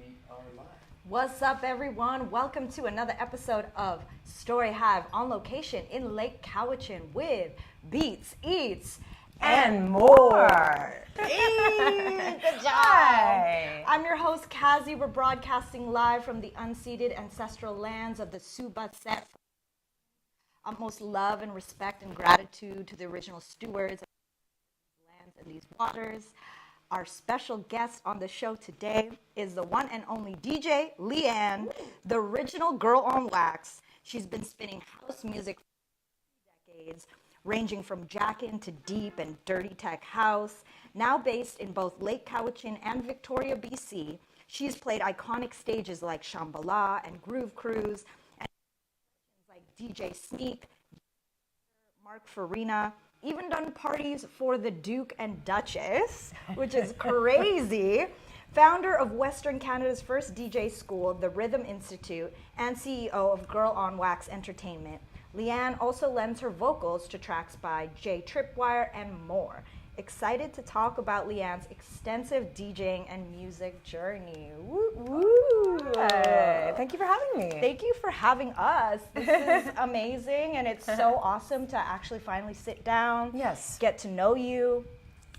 We are live. What's up, everyone? Welcome to another episode of StoryHive on Location in Lake Cowichan with Beats, Eats, and more. Hey, good job. Hi. I'm your host, Kazi. We're broadcasting live from the unceded ancestral lands of the Subatset. Utmost love and respect and gratitude to the original stewards of these lands and these waters. Our special guest on the show today is the one and only DJ Leanne, the original Girl on Wax. She's been spinning house music for decades, ranging from jackin to deep and dirty tech house. Now based in both Lake Cowichan and Victoria, BC, she's played iconic stages like Shambhala and Groove Cruise, and like DJ Sneak, Mark Farina, even done parties for the Duke and Duchess, which is crazy. Founder of Western Canada's first DJ school, the Rhythm Institute, and CEO of GirlOnWax Entertainment, Leanne also lends her vocals to tracks by Jay Tripwire and more. Excited to talk about Leanne's extensive DJing and music journey. Woo, woo. Hey, thank you for having me. Thank you for having us. This is amazing, and it's so awesome to actually finally sit down, get to know you.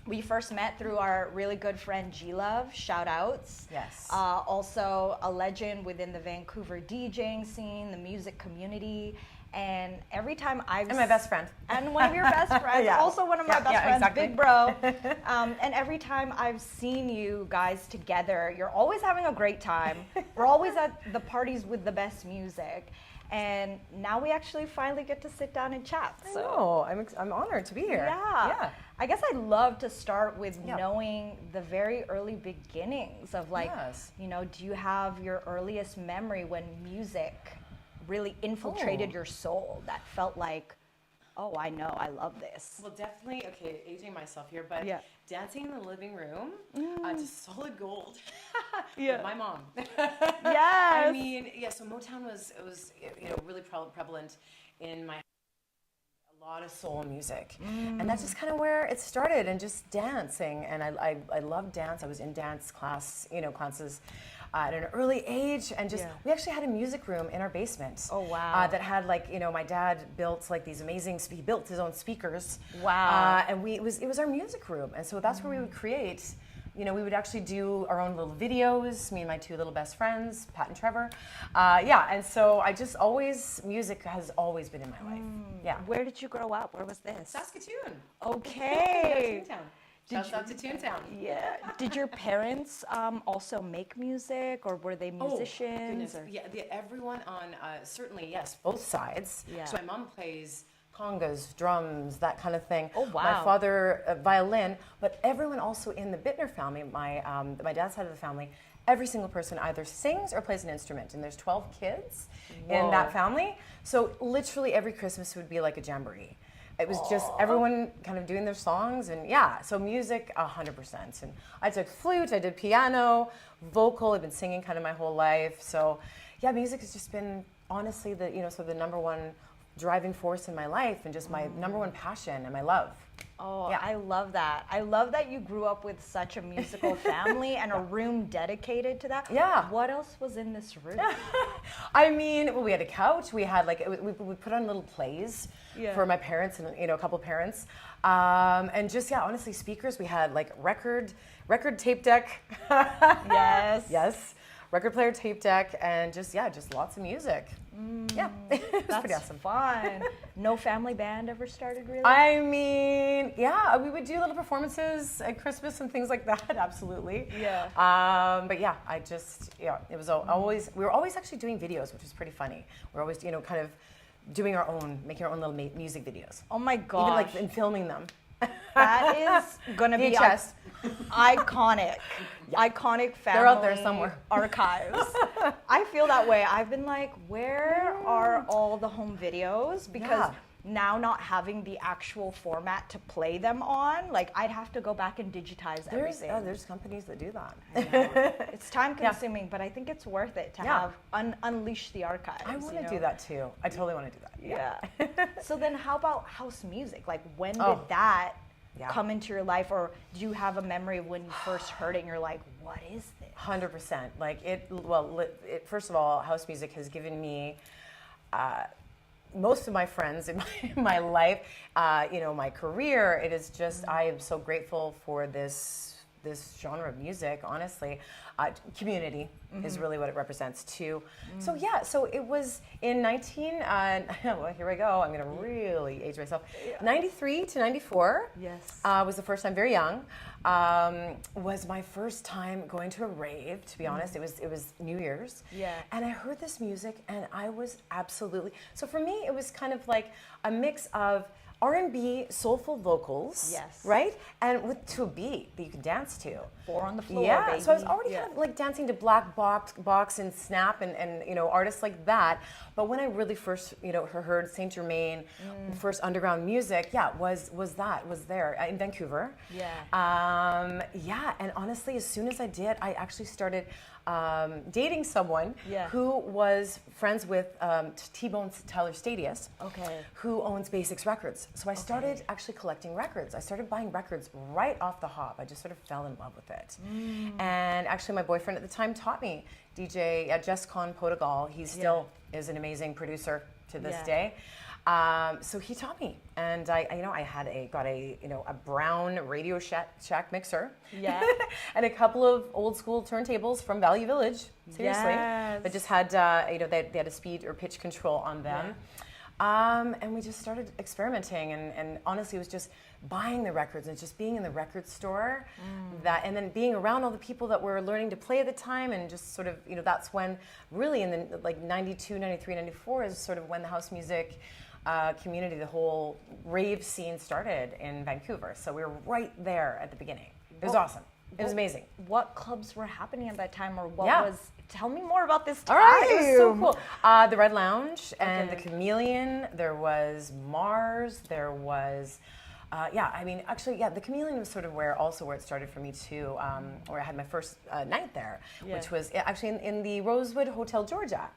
We first met through our really good friend G-Love, shout outs. Yes. Also a legend within the Vancouver DJing scene, the music community. And every time I've... And my best friend. And one of your best friends, also one of my best friends, exactly. Big bro. And every time I've seen you guys together, you're always having a great time. We're always at the parties with the best music. And now we actually finally get to sit down and chat. So I'm honored to be here. Yeah. I guess I'd love to start with knowing the very early beginnings of like, you know, do you have your earliest memory when music really infiltrated your soul that felt like, oh, I know, I love this? Well, definitely, okay, aging myself here, but dancing in the living room, just solid gold. With my mom. Yes. I mean, so Motown was really prevalent in my a lot of soul music, and that's just kind of where it started, and just dancing, and I loved dance. I was in dance classes at an early age, and just we actually had a music room in our basement. Oh wow! That had like my dad built like these amazing. He built his own speakers. Wow! And it was our music room, and so that's where we would create. We would actually do our own little videos. Me and my two little best friends, Pat and Trevor. And so music has always been in my life. Yeah. Where did you grow up? Where was this? Saskatoon. Okay. Toontown. Shouts out to Toontown. Yeah. Did your parents also make music, or were they musicians? Oh, goodness. Everyone on, certainly, yes, both sides. Yeah. So my mom plays congas, drums, that kind of thing. Oh, wow. My father, violin, but everyone also in the Bittner family, my dad's side of the family, every single person either sings or plays an instrument, and there's 12 kids in that family. So literally every Christmas would be like a jamboree. It was just everyone kind of doing their songs, and so music 100%. And I took flute, I did piano, vocal. I've been singing kind of my whole life. So music has just been honestly the number one driving force in my life, and just my number one passion and my love. Oh, yeah. I love that. I love that you grew up with such a musical family and a room dedicated to that. Yeah. What else was in this room? I mean, we had a couch. We had we put on little plays for my parents and a couple parents, and just honestly, speakers. We had like record tape deck. Yes. Record player, tape deck, and just lots of music. That's pretty awesome. Fun. No family band ever started, really? I mean, we would do little performances at Christmas and things like that. Absolutely. Yeah. I just it was always we were always actually doing videos, which was pretty funny. We're always kind of doing making our own little music videos. Oh my gosh. Even like and filming them. That is gonna be iconic. Iconic family. They're out there somewhere. Archives. I feel that way. I've been like, where are all the home videos? Because now not having the actual format to play them on, like I'd have to go back and digitize everything. There's companies that do that. I know. It's time consuming, but I think it's worth it to have unleash the archives. I want to do that too. I totally want to do that. Yeah. So then how about house music? Like when did that come into your life, or do you have a memory of when you first heard it and you're like, what is this? 100%. Like first of all, house music has given me most of my friends in my life, my career. It is just, I am so grateful for this genre of music, honestly. Community is really what it represents too. So it was in well, here we go. I'm going to really age myself. 93 to 94 was the first time, very young, was my first time going to a rave, to be honest. It was New Year's. Yeah. And I heard this music and I was absolutely, so for me it was kind of like a mix of R&B, soulful vocals, right? And to a beat that you can dance to. 4 on the floor, baby. So I was already kind of like dancing to Black Box and Snap and artists like that. But when I really first, heard Saint Germain, first underground music, was there in Vancouver. And honestly, as soon as I did, I actually started dating someone who was friends with T-Bone's Tyler Stadius, who owns Basics Records. So I started actually collecting records. I started buying records right off the hop. I just sort of fell in love with it. And actually my boyfriend at the time taught me, DJ Jess Con Podagal. He still is an amazing producer to this day. So he taught me, and I got a brown Radio Shack mixer, and a couple of old school turntables from Value Village. Seriously, that just had they had a speed or pitch control on them, and we just started experimenting, and honestly, it was just buying the records and just being in the record store, and then being around all the people that were learning to play at the time, and just sort of that's when really in the like 92, 93, 94 is sort of when the house music community, the whole rave scene started in Vancouver. So we were right there at the beginning. It was awesome. It was amazing. What clubs were happening at that time, or what was? Tell me more about this time. All right, it was so cool. The Red Lounge and the Chameleon. There was Mars. There was. The Chameleon was sort of where it started for me too, where I had my first night there, which was actually in the Rosewood Hotel Georgia.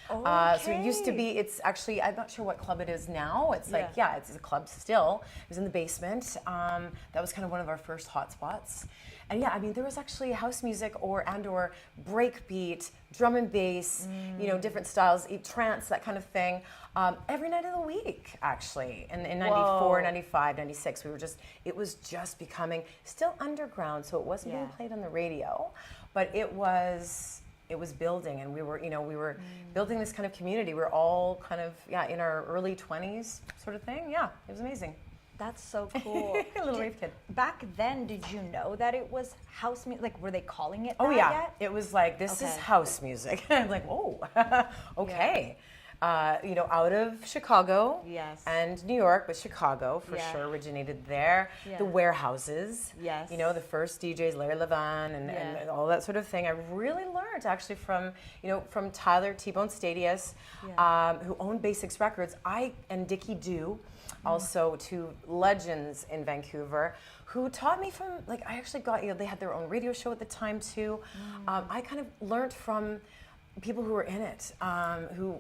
So it used to be, it's actually, I'm not sure what club it is now. It's like, it's a club still. It was in the basement. That was kind of one of our first hot spots. And there was actually house music or breakbeat, drum and bass, different styles, trance, that kind of thing. Every night of the week, actually. In 94, 95, 96, it was just becoming still underground. So it wasn't being played on the radio, but it was building, and we were building this kind of community. We were all kind of in our early 20s sort of thing. Yeah, it was amazing. That's so cool. A little rave kid. Back then, did you know that it was house music? Like, were they calling it that yet? It was like, this is house music. I'm like, oh, okay. Out of Chicago and New York, but Chicago for sure originated there. The warehouses, the first DJs, Larry Levan and all that sort of thing. I really learned actually from Tyler T-Bone Stadius, who owned Basics Records. And Dickie Dew, also two legends in Vancouver, who taught me from, like, I actually got, they had their own radio show at the time too. I kind of learned from people who were in it, who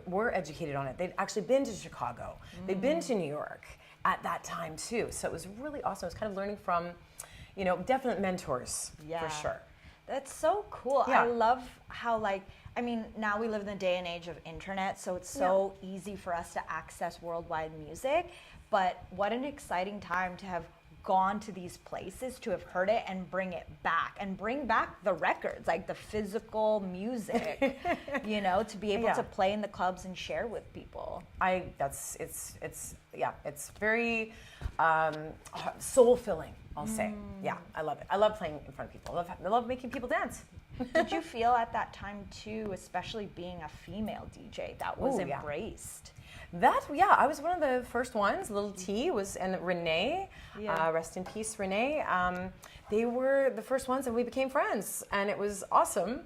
were educated on it. They'd actually been to Chicago. They'd been to New York at that time too. So it was really awesome. I was kind of learning from, definite mentors for sure. That's so cool. I love how, now we live in the day and age of internet, so it's so easy for us to access worldwide music. But what an exciting time to have gone to these places, to have heard it and bring it back, and bring back the records, like the physical music, to be able to play in the clubs and share with people. It's very soul filling, I'll say. Yeah, I love it. I love playing in front of people. I love making people dance. Did you feel at that time too, especially being a female DJ, that was embraced? I was one of the first ones. Little T was, and Renee, rest in peace, Renee. They were the first ones, and we became friends, and it was awesome.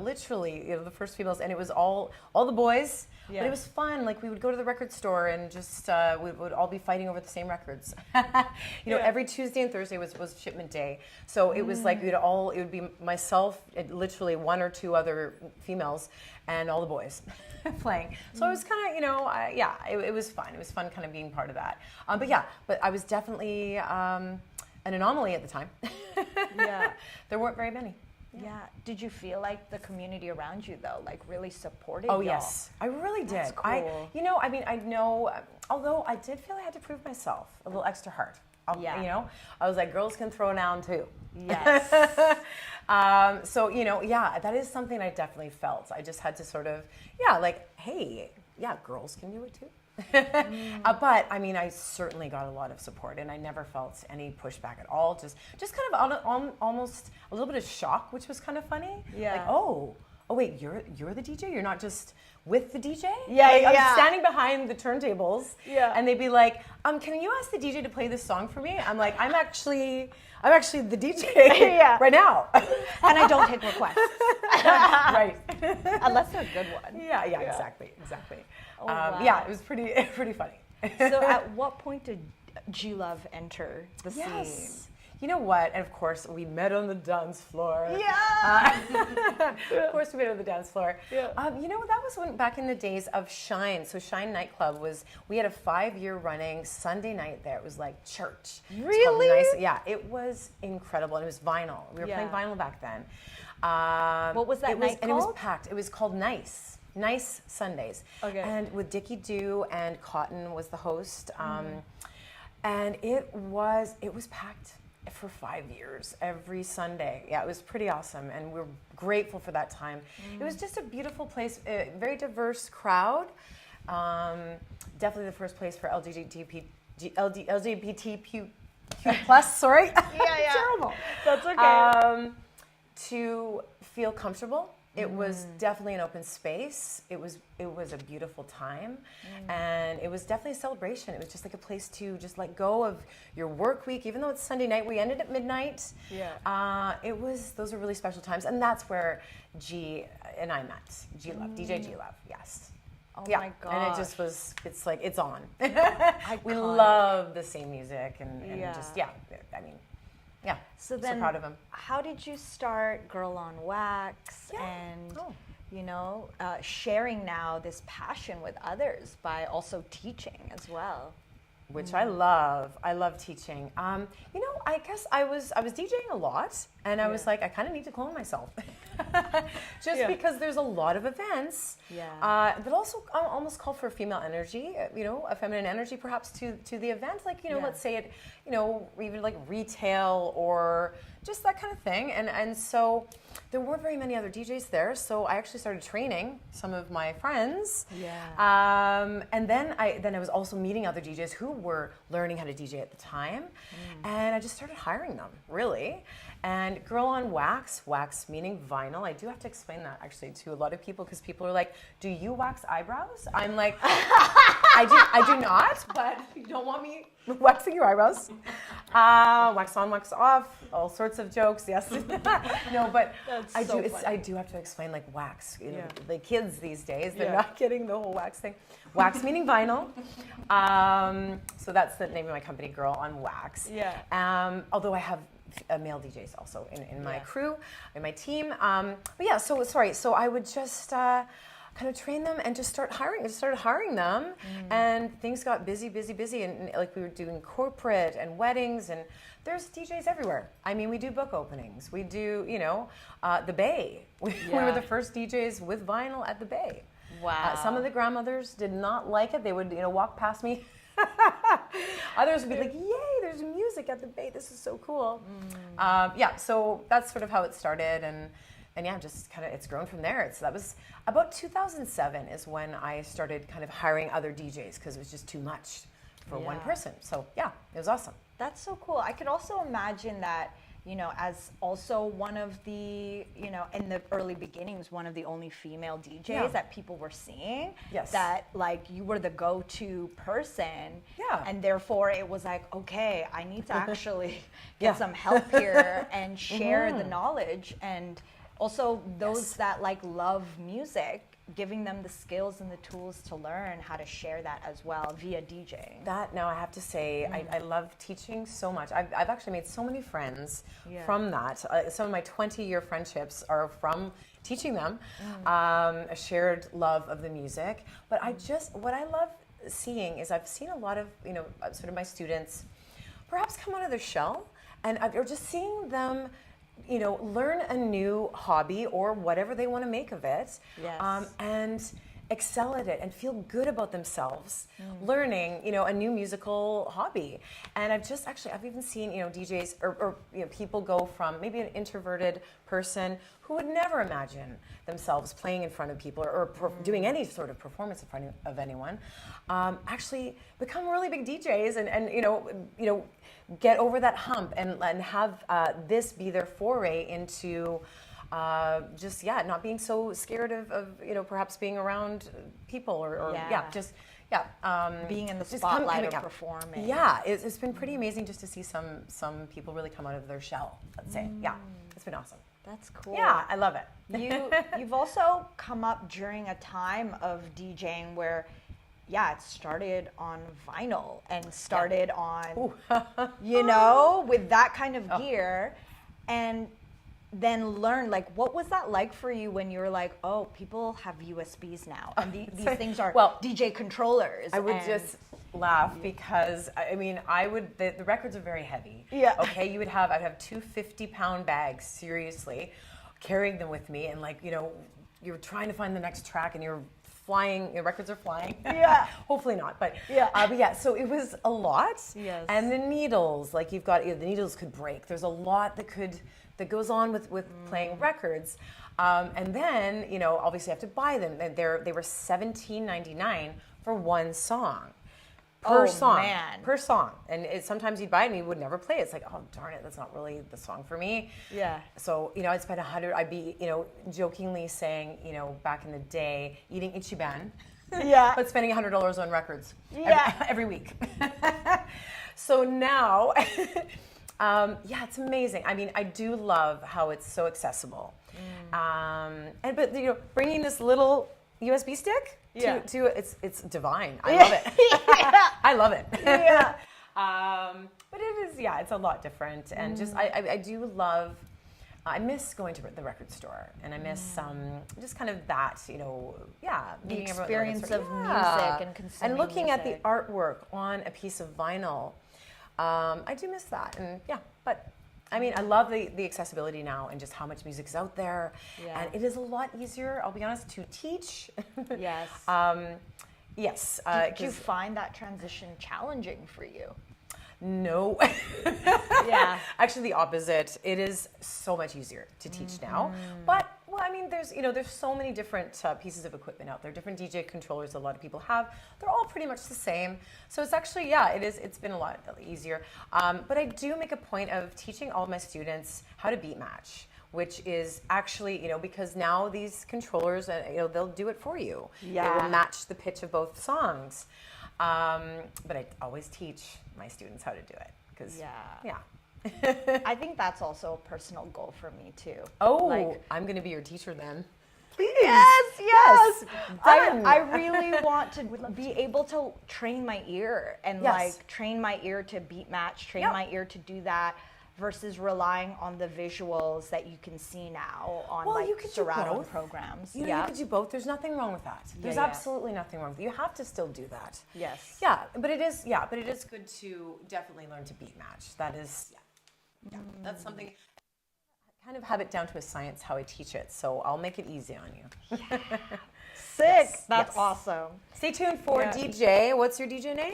Literally, the first females, and it was all the boys. But it was fun. Like, we would go to the record store and just we would all be fighting over the same records. Every Tuesday and Thursday was shipment day. So it was like it would be myself, and literally one or two other females, and all the boys playing. So it was kind of, it was fun. It was fun kind of being part of that. But I was definitely an anomaly at the time. Yeah. There weren't very many. Yeah. Did you feel like the community around you though, like really supported Oh y'all? yes, I really did. That's cool. I know, although I did feel I had to prove myself a little extra hard. Yeah. I was like, girls can throw down too. Yes. So, that is something I definitely felt. I just had to sort of, like, hey, girls can do it too. But I mean, I certainly got a lot of support, and I never felt any pushback at all. Just kind of almost a little bit of shock, which was kind of funny. Yeah. Like, oh wait, you're the DJ? You're not just with the DJ? Yeah, like, yeah. I'm standing behind the turntables. Yeah. And they'd be like, can you ask the DJ to play this song for me? I'm like, I'm actually the DJ right now. And I don't take requests. Right. Unless they're a good one. Yeah, exactly. Oh, wow. Yeah, it was pretty funny. So at what point did G-Love enter the scene? Yes. You know what? And of course, we met on the dance floor. Yeah. Of course, we met on the dance floor. Yeah. That was back in the days of Shine. So Shine nightclub we had a 5-year running Sunday night there. It was like church. Really? Yeah, it was incredible. And it was vinyl. We were playing vinyl back then. What was that night called? And it was packed. It was called Nice Sundays. Okay. And with Dickie Doo and Cotton was the host. And it was packed for 5 years, every Sunday. Yeah, it was pretty awesome, and we're grateful for that time. It was just a beautiful place, a very diverse crowd. Definitely the first place for LGBTQ plus, sorry. Yeah. Terrible. That's okay. To feel comfortable. It was definitely an open space. It was a beautiful time, and it was definitely a celebration. It was just like a place to just let go of your work week, even though it's Sunday night. We ended at midnight. Yeah. Those are really special times, and that's where G and I met. G-Love, DJ G-Love, yes. Oh my God. And it just was. It's like it's on. We Iconic. love the same music, and just I mean. Yeah, so then, proud of him. How did you start Girl on Wax and, sharing now this passion with others by also teaching as well? Which I love. I love teaching. I guess I was DJing a lot, and I was like, I kind of need to clone myself, because there's a lot of events that also almost call for a female energy, a feminine energy perhaps to the event. Like let's say it, even like retail or just that kind of thing. And so there weren't very many other DJs there, so I actually started training some of my friends. And then I was also meeting other DJs who were learning how to DJ at the time, and I just started hiring them, really. And Girl on Wax, wax meaning vinyl. I do have to explain that actually to a lot of people, because people are like, "Do you wax eyebrows?" I'm like, I do not, but you don't want me waxing your eyebrows. Wax on, wax off, all sorts of jokes. Yes, no, but I do have to explain like wax. The kids these days, they're not getting the whole wax thing. Wax meaning vinyl. So that's the name of my company, Girl on Wax. Although I have male DJs also in my crew, in my team. So I would just kind of train them and just start hiring. I just started hiring them, and things got busy, and like we were doing corporate and weddings, and there's DJs everywhere. I mean, we do book openings. We do, the Bay. We were the first DJs with vinyl at the Bay. Wow. Some of the grandmothers did not like it. They would, walk past me. Others would be like, "Yay, there's music at the Bay. This is so cool." So that's sort of how it started, and just kind of it's grown from there. So that was about 2007 is when I started kind of hiring other DJs, because it was just too much for one person. So it was awesome. That's so cool. I could also imagine that, as also one of the, in the early beginnings, one of the only female DJs that people were seeing. Yes. That like you were the go-to person. Yeah. And therefore it was like, okay, I need to actually get some help here and share the knowledge. And also those that like love music, giving them the skills and the tools to learn how to share that as well via DJing. That, now I have to say, I love teaching so much. I've actually made so many friends from that. Some of my 20-year friendships are from teaching them, a shared love of the music. But what I love seeing is I've seen a lot of, sort of my students perhaps come out of their shell or just seeing them, learn a new hobby or whatever they want to make of it, and excel at it and feel good about themselves learning, a new musical hobby. And I've even seen, DJs or people go from maybe an introverted person who would never imagine themselves playing in front of people or doing any sort of performance in front of anyone, actually become really big DJs and get over that hump and have this be their foray into not being so scared of perhaps being around people or being in the spotlight or performing. Yeah, it's been pretty amazing just to see some people really come out of their shell, let's say. Yeah, it's been awesome. That's cool. Yeah, I love it. You've also come up during a time of DJing where it started on vinyl and started on, with that kind of gear, and then learn, what was that like for you when you were like, oh, people have USBs now, and these things are DJ controllers? I would just laugh because, the records are very heavy. Yeah. Okay, I'd have 2 50-pound bags, seriously, carrying them with me, and you're trying to find the next track, and you're flying, your records are flying. Yeah. Hopefully not, but so it was a lot. Yes. And the needles, you've got, the needles could break. There's a lot that goes on with playing records. And then, obviously you have to buy them. They were $17.99 for one song. Per song. And sometimes you'd buy it and you would never play it. It's like, oh, darn it, that's not really the song for me. Yeah. So, I'd spend $100, I'd be, jokingly saying, back in the day, eating Ichiban. Yeah. But spending $100 on records every week. So now, it's amazing. I do love how it's so accessible. But bringing this little USB stick to it's divine. I love it. I love it. Yeah. But it is, it's a lot different, and just I do love. I miss going to the record store, and I miss just kind of that, the experience of music and consuming and looking at the music. artwork on a piece of vinyl. I do miss that, and but I love the accessibility now and just how much music is out there, and it is a lot easier, I'll be honest, to teach. Yes. Yes. Do you find that transition challenging for you? No. Yeah. Actually, the opposite. It is so much easier to teach now. But there's so many different pieces of equipment out there. Different DJ controllers a lot of people have. They're all pretty much the same. So it's actually it's been a lot easier. But I do make a point of teaching all of my students how to beat match, which is actually, because now these controllers, they'll do it for you. Yeah. They will match the pitch of both songs. But I always teach my students how to do it because I think that's also a personal goal for me too. Oh, I'm going to be your teacher then. Yes. Done. I really want to be able to train my ear and train my ear to beat match, train my ear to do that, versus relying on the visuals that you can see now on surround programs. You could do both. There's nothing wrong with that. There's absolutely nothing wrong with it. You have to still do that. Yes. But it is good to definitely learn to beat match. That is that's something. I kind of have it down to a science how I teach it, so I'll make it easy on you. Sick. That's awesome. Stay tuned for DJ. What's your DJ name?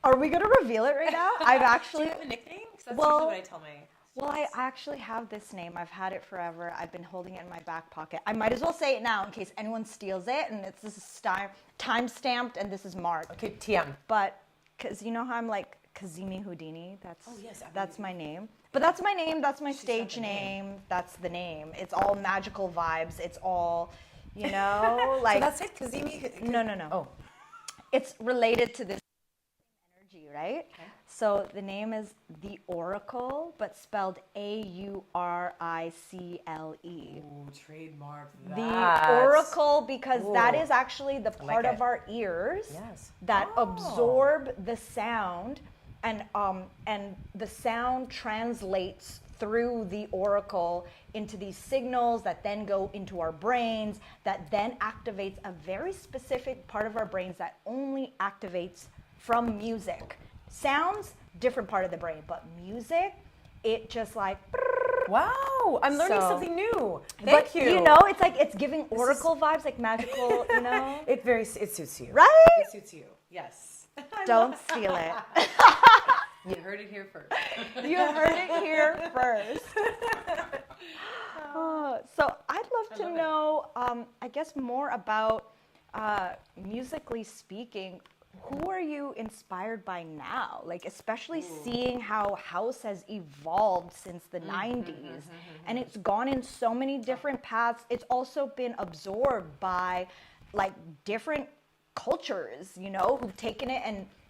Are we gonna reveal it right now? I've actually. Do you have a nickname? That's usually what I tell my. Well, I actually have this name. I've had it forever. I've been holding it in my back pocket. I might as well say it now in case anyone steals it. And this is time stamped, and this is Mark. Okay, TM. But because you know how I'm like Kazimi Houdini. That's my name. But that's my name. That's my stage name. That's the name. It's all magical vibes. It's all, like. So that's it, Kazimi. No. Oh. It's related to this energy, right? Okay. So the name is The Oracle, but spelled Auricle. Ooh, trademark that. The Oracle, because that is actually the part of our ears that absorb the sound, and the sound translates through the oracle into these signals that then go into our brains, that then activates a very specific part of our brains that only activates from music. Sounds different part of the brain. But music, it just like. Wow, I'm learning something new. But, Thank you. You know, it's like it's giving oracle vibes, like magical. You know, it suits you. Right? It suits you. Yes. Don't steal it. You heard it here first. You heard it here first. So I'd love to know, I guess, more about musically speaking. Who are you inspired by now? Like, especially seeing how house has evolved since the 90s. And it's gone in so many different paths. It's also been absorbed by, like, different cultures, you know, who've taken it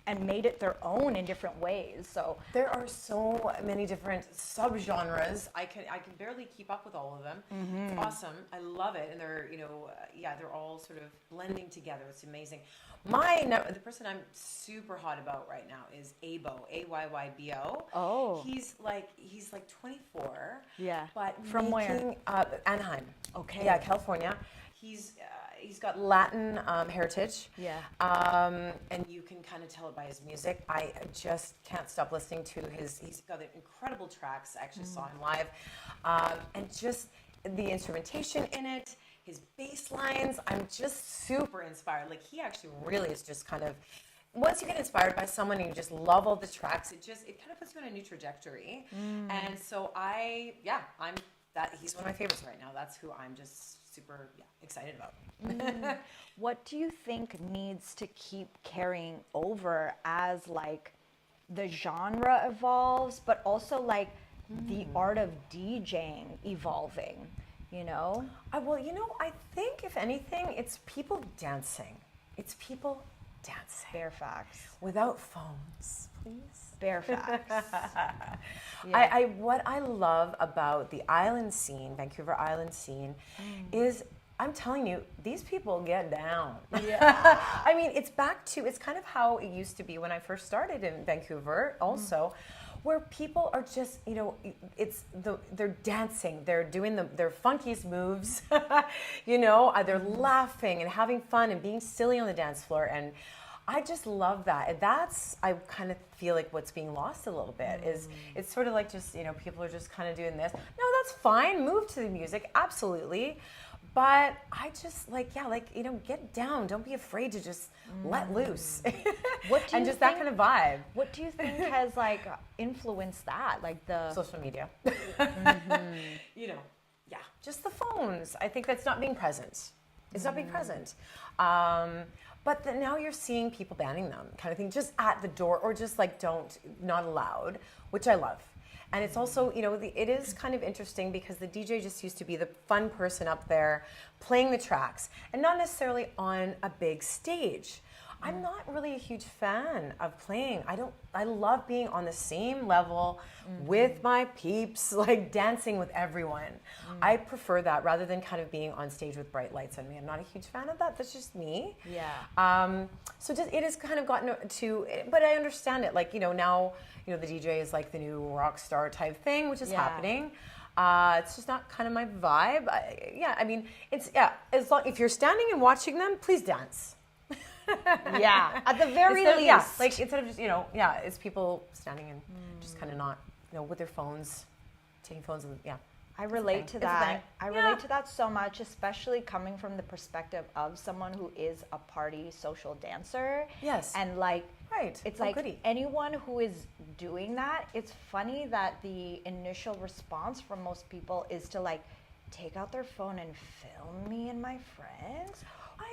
and made it their own in different ways. So there are so many different subgenres. I can barely keep up with all of them. It's awesome. I love it, and they're they're all sort of blending together. It's amazing. The person I'm super hot about right now is Aybo, AyYYBO. Oh, he's like 24. Yeah. But From where? Anaheim. Okay. Yeah, California. He's got Latin heritage. Yeah. And you can kind of tell it by his music. I just can't stop listening to he's got incredible tracks. I actually saw him live. And just the instrumentation in it, his bass lines, I'm just super inspired. Like, he actually really is just kind of, once you get inspired by someone and you just love all the tracks, it kind of puts you on a new trajectory. And so he's one of my favorites right now. That's who I'm just super excited about. What do you think needs to keep carrying over as, like, the genre evolves, but also, like, the art of DJing evolving, you know? I think, if anything, it's people dancing. It's people dancing. Bare facts. Without phones, please. Bare facts. What I love about the island scene, Vancouver island scene, is, I'm telling you, these people get down. Yeah. I mean, it's kind of how it used to be when I first started in Vancouver also, where people are just, they're dancing, they're doing their funkiest moves, they're laughing and having fun and being silly on the dance floor. And I just love that. And I kind of feel like what's being lost a little bit is it's sort of like just, people are just kind of doing this. No, that's fine. Move to the music. Absolutely. But I just get down. Don't be afraid to just let loose. And just that kind of vibe. What do you think has, like, influenced that? Like the social media. Just the phones. I think that's not being present. It's not being present. But now you're seeing people banning them, kind of thing, just at the door, or just like not allowed, which I love. And it's also, it is kind of interesting because the DJ just used to be the fun person up there playing the tracks and not necessarily on a big stage. I'm not really a huge fan of playing. I love being on the same level with my peeps, like dancing with everyone. I prefer that rather than kind of being on stage with bright lights on me. I'm not a huge fan of that. That's just me. Yeah. So it has kind of gotten to, but I understand it. Like, now, the DJ is like the new rock star type thing, which is happening. It's just not kind of my vibe. If you're standing and watching them, please dance. At the very least. Like, instead of just, it's people standing and just kind of not, with their phones, taking phones and, I relate to that. I relate to that so much, especially coming from the perspective of someone who is a party social dancer. Yes. And like, right. It's anyone who is doing that, it's funny that the initial response from most people is to like take out their phone and film me and my friends.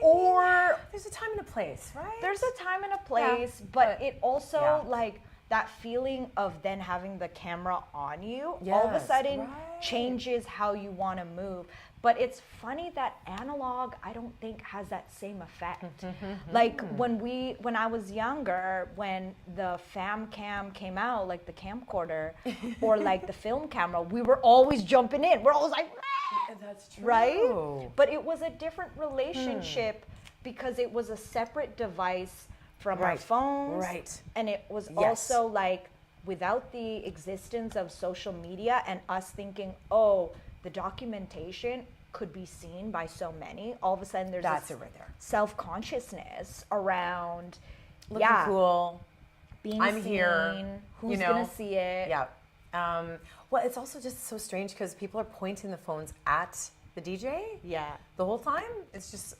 Or there's a time and a place, right? There's a time and a place, but it also like that feeling of then having the camera on you all of a sudden changes how you want to move. But it's funny that analog, I don't think, has that same effect. Like when I was younger, when the fam cam came out, like the camcorder or like the film camera, we were always jumping in. We're always like, that's true. Right? But it was a different relationship because it was a separate device from our phones. Right. And it was also like without the existence of social media and us thinking, oh, the documentation could be seen by so many, all of a sudden there's this right there. self-consciousness around looking cool, being I'm seen, here. who's gonna see it? Yeah. Well, it's also just so strange because people are pointing the phones at the DJ. Yeah. The whole time. It's just,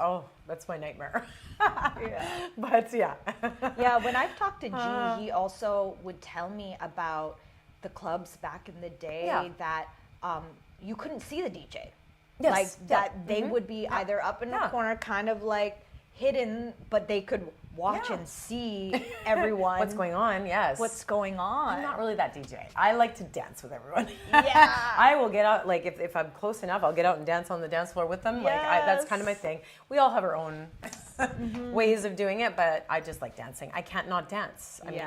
that's my nightmare. Yeah. But yeah. Yeah, when I've talked to G, he also would tell me about the clubs back in the day that you couldn't see the DJ. Yes. Like that they would be either up in the corner, kind of like hidden, but they could watch and see everyone. What's going on, yes. What's going on. I'm not really that DJ. I like to dance with everyone. Yeah. I will get out, like if I'm close enough, I'll get out and dance on the dance floor with them. Yes. Like that's kind of my thing. We all have our own ways of doing it, but I just like dancing. I can't not dance. I mean,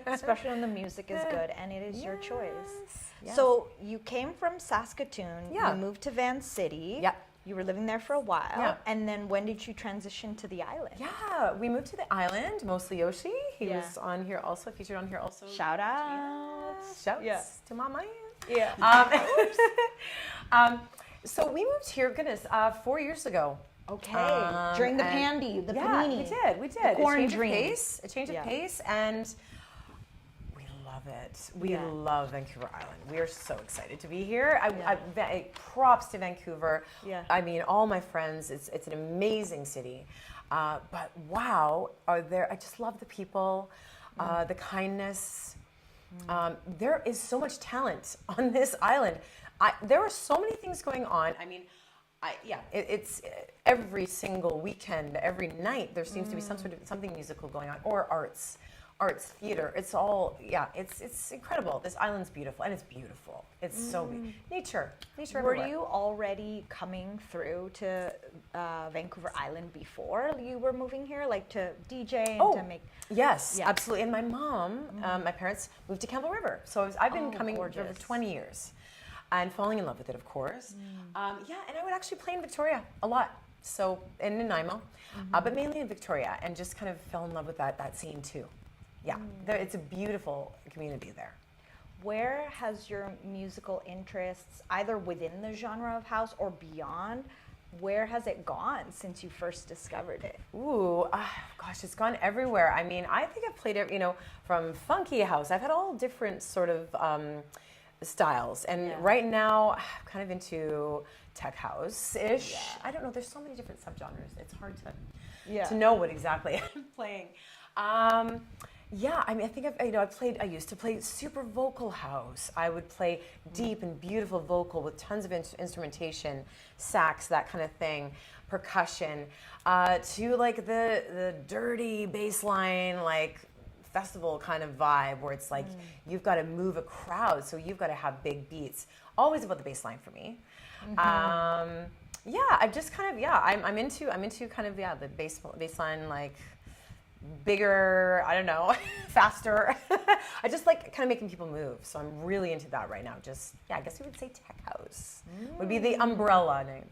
Especially when the music is good and it is your choice. Yes. So you came from Saskatoon. Yeah. You moved to Van City. Yeah. You were living there for a while. Yeah. And then when did you transition to the island? Yeah, we moved to the island, mostly Yoshi. He Yeah. was on here also, featured on here also. Shout out. Shouts to Mama. Yeah. So we moved here, 4 years ago. Okay. During the pandy, the panini. We did. The corn a change dream. of pace, a change of pace, and we love it. We love Vancouver Island. We are so excited to be here. Props to Vancouver. Yeah. I mean, all my friends. It's an amazing city. But wow, I just love the people, the kindness. There is so much talent on this island. There are so many things going on. I mean, it's every single weekend, every night, there seems to be something musical going on, or arts, theater. It's all, it's incredible. This island's beautiful, and it's beautiful. It's so nature Were everywhere. you already coming through to Vancouver Island before you were moving here, like to DJ and to make? Yes, absolutely. And my mom, my parents moved to Campbell River, so I've been coming for 20 years. And falling in love with it, of course. And I would actually play in Victoria a lot. So, and in Nanaimo, but mainly in Victoria, and just kind of fell in love with that scene too. Yeah, it's a beautiful community there. Where has your musical interests, either within the genre of house or beyond, where has it gone since you first discovered it? Ooh, gosh, it's gone everywhere. I mean, I think I've played, from funky house. I've had all different sort of styles, and right now I'm kind of into tech house-ish. I don't know, there's so many different subgenres. It's hard to know what exactly I'm playing. I mean, I think I used to play super vocal house. I would play deep and beautiful vocal with tons of instrumentation, sax, that kind of thing, percussion, to like the dirty bass line, like festival kind of vibe, where it's like you've got to move a crowd, so you've got to have big beats. Always about the bass line for me. I've just kind of I'm into kind of the bass line, like bigger, I don't know, faster. I just like kind of making people move, so I'm really into that right now. I guess you would say tech house would be the umbrella name.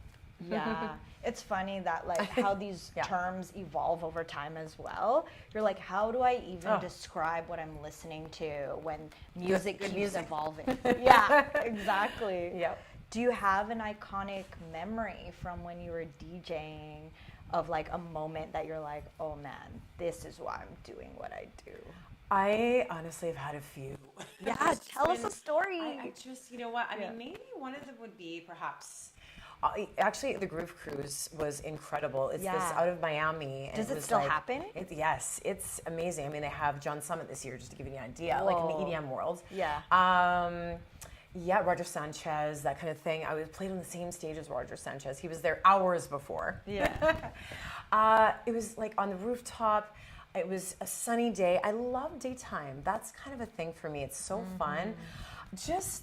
Yeah, it's funny that like how these terms evolve over time as well. You're like, how do I even describe what I'm listening to when music keeps evolving? Yeah, exactly. Yep. Do you have an iconic memory from when you were DJing of like a moment that you're like, oh man, this is why I'm doing what I do? I honestly have had a few. Yeah, tell us a story. I just, you know what? I mean, maybe one of them would be perhaps. Actually, the Groove Cruise was incredible. It's this out of Miami. And Does it still happen? Yes, it's amazing. I mean, they have John Summit this year, just to give you an idea, like in the EDM world. Yeah. Roger Sanchez, that kind of thing. I was played on the same stage as Roger Sanchez. He was there hours before. Yeah. It was like on the rooftop. It was a sunny day. I love daytime. That's kind of a thing for me. It's so fun. It's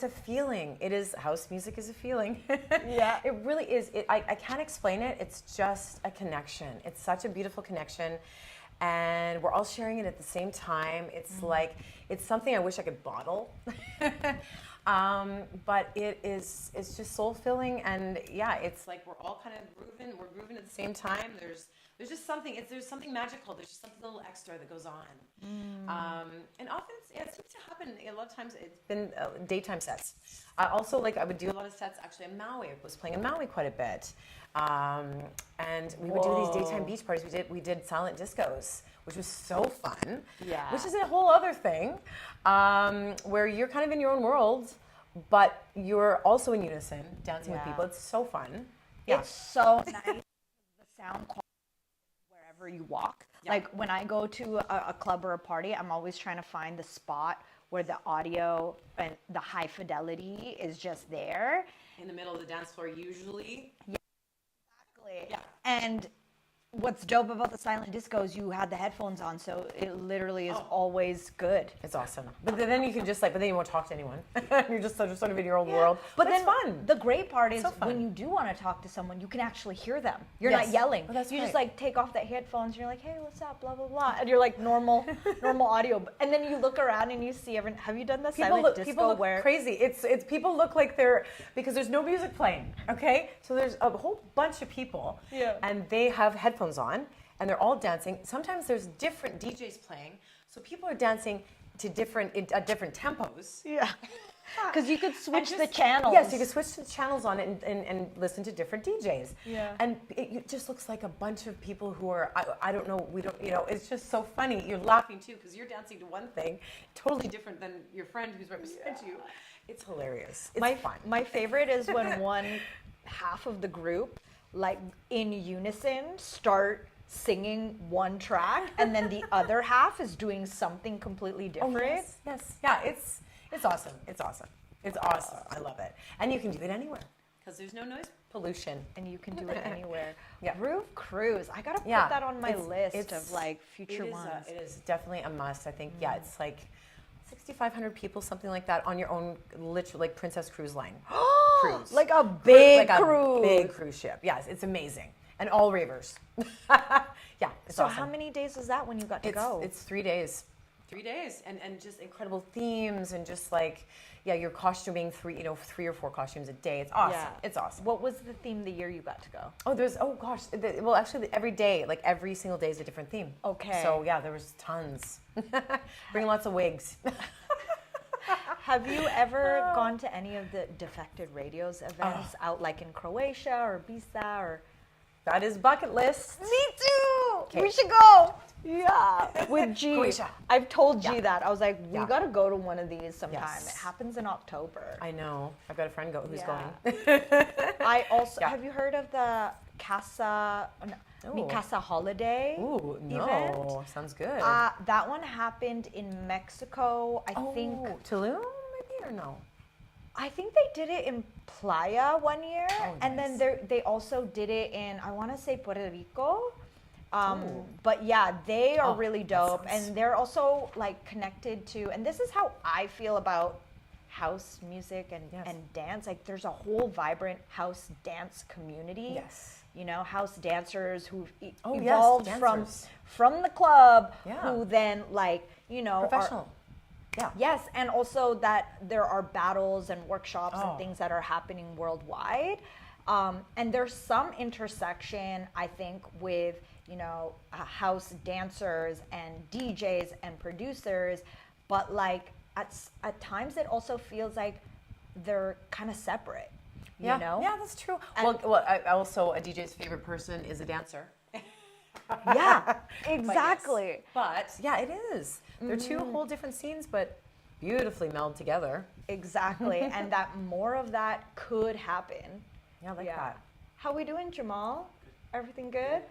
a feeling. It is, house music is a feeling. Yeah. It really is. I can't explain it. It's just a connection. It's such a beautiful connection. And we're all sharing it at the same time. It's like, it's something I wish I could bottle. But it's just soul filling. And it's like we're all kind of grooving. We're grooving at the same time. There's There's just something. There's something magical. There's just something a little extra that goes on. And often it seems to happen. A lot of times it's been daytime sets. Also, like I would do a lot of sets actually in Maui. I was playing in Maui quite a bit, and we would do these daytime beach parties. We did silent discos, which was so fun. Yeah. Which is a whole other thing, where you're kind of in your own world, but you're also in unison, dancing with people. It's so fun. Yeah. It's so nice. The sound quality wherever you walk. Yeah. Like when I go to a club or a party, I'm always trying to find the spot where the audio and the high fidelity is just there. In the middle of the dance floor, usually. Exactly. Yeah. And what's dope about the silent discos, you had the headphones on, so it literally is always good. It's awesome. But then you can just but then you won't talk to anyone. You're just sort of in your own world. But it's then fun. The great part is So fun. when you do want to talk to someone, you can actually hear them. You're Yes. not yelling. Oh, that's you just right. like take off the headphones. And you're like, hey, what's up? Blah blah blah. And you're like normal audio. And then you look around and you see everyone. Have you done the silent disco people look where crazy. It's people look like they're because there's no music playing. Okay, so there's a whole bunch of people. Yeah. And they have headphones on. And they're all dancing. Sometimes there's different DJs playing, so people are dancing to different tempos. Yeah. Because you could switch And the channels. Yes, you can switch the channels on it and listen to different DJs. Yeah. And it just looks like a bunch of people who are, I don't know, it's just so funny. You're laughing too because you're dancing to one thing totally different than your friend who's right beside you. It's hilarious. It's fun. My favorite is when one half of the group, like in unison, start singing one track and then the other half is doing something completely different. Yes. Yeah, it's awesome. It's awesome. It's awesome. I love it. And you can do it anywhere because there's no noise pollution. And you can do it anywhere. Yeah. Groove Cruise. I gotta put that on my list of like future ones. It is definitely a must. I think, it's like 6,500 people, something like that, on your own, literally like Princess Cruise Line cruise. Like a big like cruise. A big cruise ship. Yes, it's amazing. And all ravers. It's so awesome. how many days was that when you got to go? It's 3 days. 3 days. And just incredible themes and just like, you're costuming three or four costumes a day. It's awesome. Yeah. It's awesome. What was the theme the year you got to go? Well, actually every day, like every single day is a different theme. Okay. So there was tons. Bring lots of wigs. Have you ever gone to any of the Defected Radios events out like in Croatia or Ibiza or? That is bucket list. Me too. Okay. We should go. Yeah, with G. Croatia. I've told G that. I was like, we Yeah. got to go to one of these sometime. Yes. It happens in October. I know. I've got a friend who's Yeah. going. I also Yeah. have you heard of the Casa Casa Holiday Ooh, no. event? Sounds good. That one happened in Mexico. I think Tulum maybe or no? I think they did it in Playa one year, Oh, and then nice. they also did it in, I want to say, Puerto Rico. But yeah, they are really dope, and they're also like connected to. And this is how I feel about house music and dance. Like, there's a whole vibrant house dance community. Yes. You know, house dancers who've Oh, yes, evolved dancers. from the club, Yeah. who then are Professional. Yeah. Yes, and also that there are battles and workshops Oh. and things that are happening worldwide. And there's some intersection, I think, with, house dancers and DJs and producers, but like at times it also feels like they're kind of separate, you know? Yeah, that's true. And- I also, a DJ's favorite person is a dancer. Yeah, exactly. But yeah, it is. They're two whole different scenes, but beautifully meld together. Exactly. And that more of that could happen. Yeah, I like that. How we doing, Jamal? Everything good?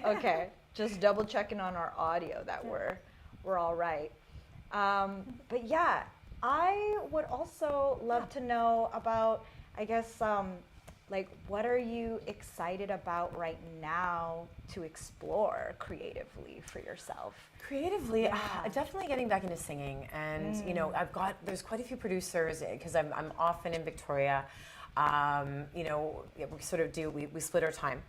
Okay. Just double checking on our audio that we're all right. But yeah, I would also love to know about, I guess, what are you excited about right now to explore creatively for yourself? Creatively, definitely getting back into singing, and there's quite a few producers because I'm often in Victoria. We sort of we split our time.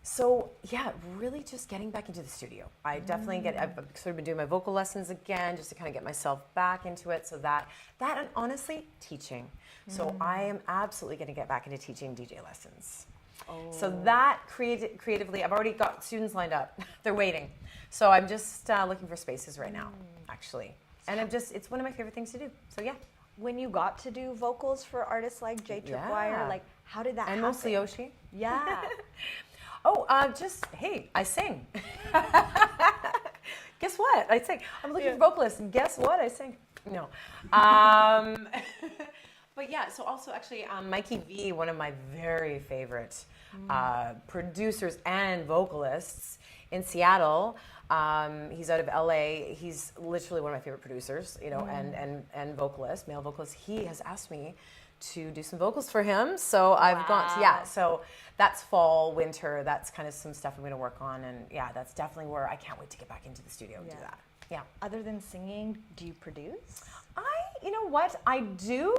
So yeah, really just getting back into the studio. I definitely I've sort of been doing my vocal lessons again just to kind of get myself back into it. So that and honestly teaching. So I am absolutely going to get back into teaching DJ lessons. So that creatively, I've already got students lined up. They're waiting. So I'm just looking for spaces right now, actually. And it's one of my favorite things to do. So yeah. When you got to do vocals for artists like Jay Tripwire, like how did that happen? And mostly Yoshi. Yeah. Hey, I sing. Guess what? I sing. I'm looking for vocalists, and guess what? I sing. No. But yeah, so also actually Mikey V, one of my very favorite producers and vocalists in Seattle. He's out of LA. He's literally one of my favorite producers, and vocalist, male vocalist. He has asked me to do some vocals for him. So I've gone so that's fall, winter, that's kind of some stuff I'm going to work on. And yeah, that's definitely where I can't wait to get back into the studio and do that. Yeah. Other than singing, do you produce? You know what? I do,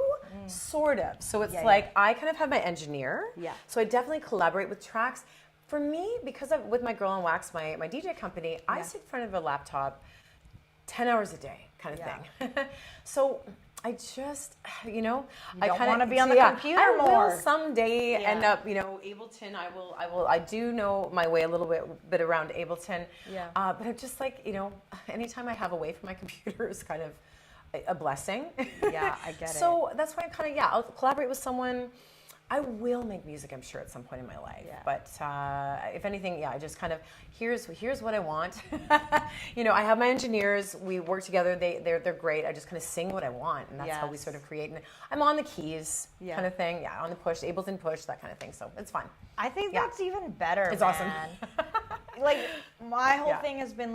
sort of. So it's I kind of have my engineer. Yeah. So I definitely collaborate with tracks. For me, because with my Girl on Wax, my DJ company, I sit in front of a laptop 10 hours a day kind of thing. So I just, I kind of want to be on the computer more. I will someday end up, Ableton. I do know my way a little bit around Ableton. Yeah. But I'm just anytime I have away from my computer is kind of a blessing. Yeah, I get it. So that's why I'm kind of, I'll collaborate with someone. I will make music, I'm sure, at some point in my life. Yeah. But if anything, I just kind of, here's what I want. I have my engineers. We work together. They're great. I just kind of sing what I want, and that's how we sort of create. And I'm on the keys, kind of thing. Yeah, on the push, Ableton push, that kind of thing. So it's fun. I think that's even better. It's awesome. My whole thing has been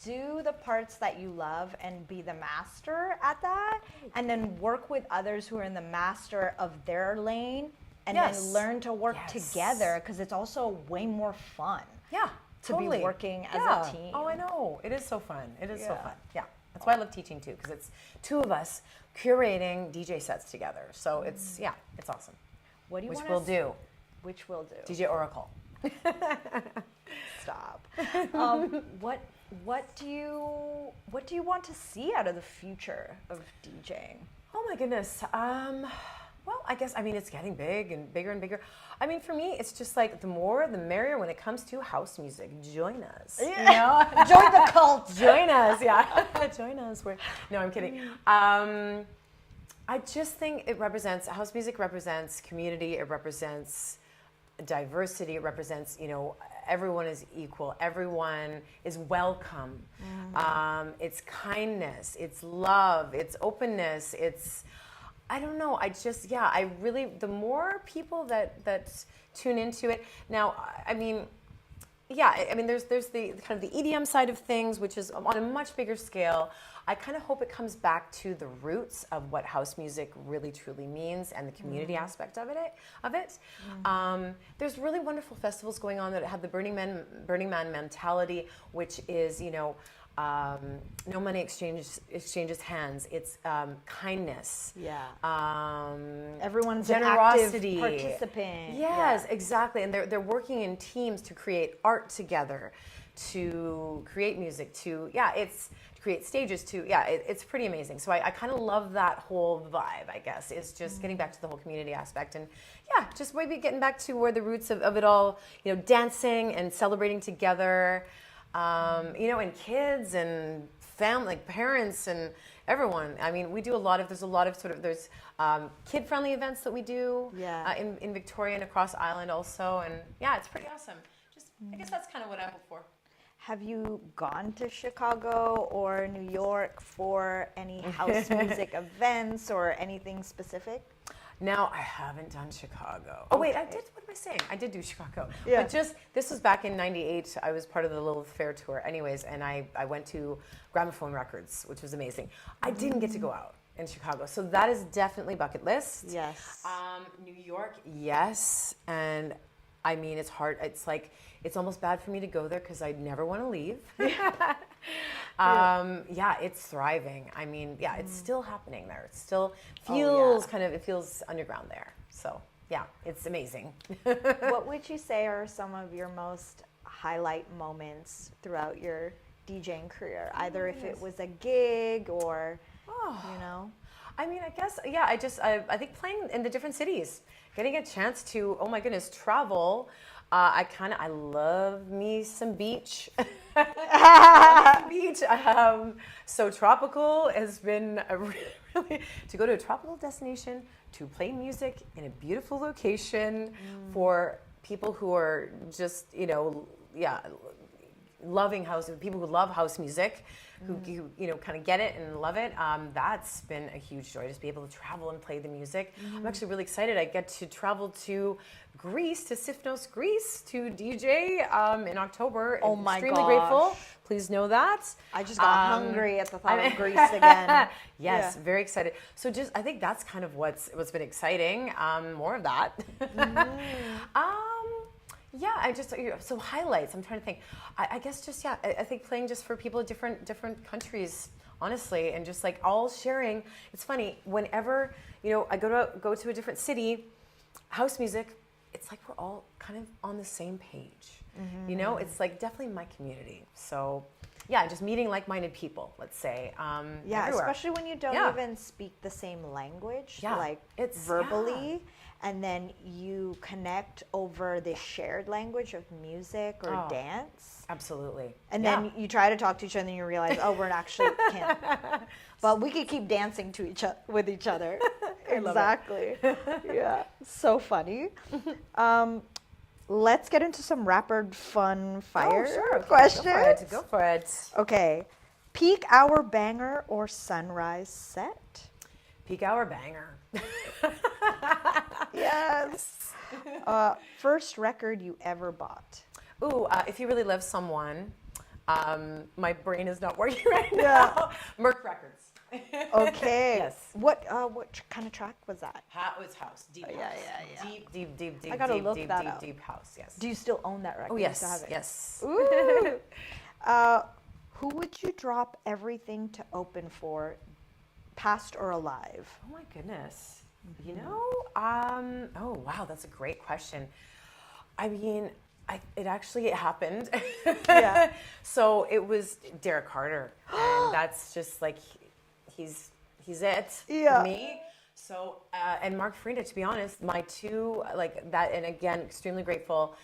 do the parts that you love and be the master at that, and then work with others who are in the master of their lane, and then learn to work together, because it's also way more fun. Yeah, to be working as a team. Oh, I know. It is so fun. It is so fun. Yeah, that's why I love teaching too, because it's two of us curating DJ sets together. So it's awesome. What do you Which we'll do. Which we'll do. DJ Oracle. Stop. What do you want to see out of the future of DJing? Oh my goodness. Well, I guess it's getting big and bigger and bigger. For me, it's just the more the merrier when it comes to house music. Join us. Yeah. Join the cult. Join us. Yeah. Join us. No, I'm kidding. I just think house music represents community. It represents diversity. It represents, everyone is equal. Everyone is welcome. It's kindness. It's love. It's openness. It's, I don't know. I really, the more people that tune into it. Now, there's the kind of the EDM side of things, which is on a much bigger scale. I kind of hope it comes back to the roots of what house music really truly means and the community aspect of it. There's really wonderful festivals going on that have the Burning Man mentality, which is no money exchanges hands. It's kindness. Yeah. Everyone's generosity, an active participant. Yes, exactly. And they're working in teams to create art together, to create music, to create stages, it's pretty amazing. So I kind of love that whole vibe, I guess. It's just getting back to the whole community aspect, and just maybe getting back to where the roots of it all, dancing and celebrating together. And kids and family, parents and everyone. We do there's a lot of kid-friendly events that we do in Victoria and across Island also. And it's pretty awesome. I guess that's kind of what I hope for. Have you gone to Chicago or New York for any house music events or anything specific? No, I haven't done Chicago. Oh, wait, I did. What am I saying? I did do Chicago. Yeah. But this was back in '98. I was part of the Little Fair tour anyways, and I went to Gramophone Records, which was amazing. I didn't get to go out in Chicago. So that is definitely bucket list. Yes. New York, yes. And it's hard. It's almost bad for me to go there because I never want to leave. It's thriving. It's still happening there. It still feels it feels underground there. So it's amazing. What would you say are some of your most highlight moments throughout your DJing career? Either if it was a gig or, I mean, I guess, yeah, I think playing in the different cities, getting a chance to, oh my goodness, travel. I love me some beach. Beach. So tropical has been really, to go to a tropical destination, to play music in a beautiful location for people who are just, loving house, people who love house music, who kind of get it and love it. That's been a huge joy, just be able to travel and play the music. I'm actually really excited. I get to travel to Greece, to Sifnos, Greece, to DJ in October. Oh my Extremely gosh. grateful. Please know that. I just got hungry at the thought of Greece again. Yes, very excited. So I think that's kind of what's been exciting. More of that. Yeah, so highlights. I'm trying to think. I guess I think playing just for people in different countries, honestly, and just like all sharing. It's funny whenever I go to a different city, house music. It's like we're all kind of on the same page. It's like definitely my community. So yeah, just meeting like-minded people. Let's say. Everywhere. Especially when you don't even speak the same language, like it's verbally. Yeah. And then you connect over the shared language of music or dance. Absolutely. And then you try to talk to each other and you realize, we're actually can't. But we could keep dancing to with each other. Exactly. Yeah. So funny. Let's get into some rapid fun fire questions. Go for it. Okay. Peak hour banger or sunrise set? Peak hour banger. Yes. First record you ever bought? Ooh, If You Really Love Someone. My brain is not working right now. MOARRR Records. Okay. Yes. What kind of track was that? It was house. Deep house. Yeah. Deep. I gotta look that up. Deep house. Yes. Do you still own that record? Oh yes. You still have it? Yes. Ooh. Who would you drop everything to open for, past or alive? Oh my goodness. Oh wow, that's a great question. I mean, it actually happened. Yeah. So it was Derrick Carter, and that's just like he's it for me. So and Mark Farina, to be honest, my two like that, and again, extremely grateful.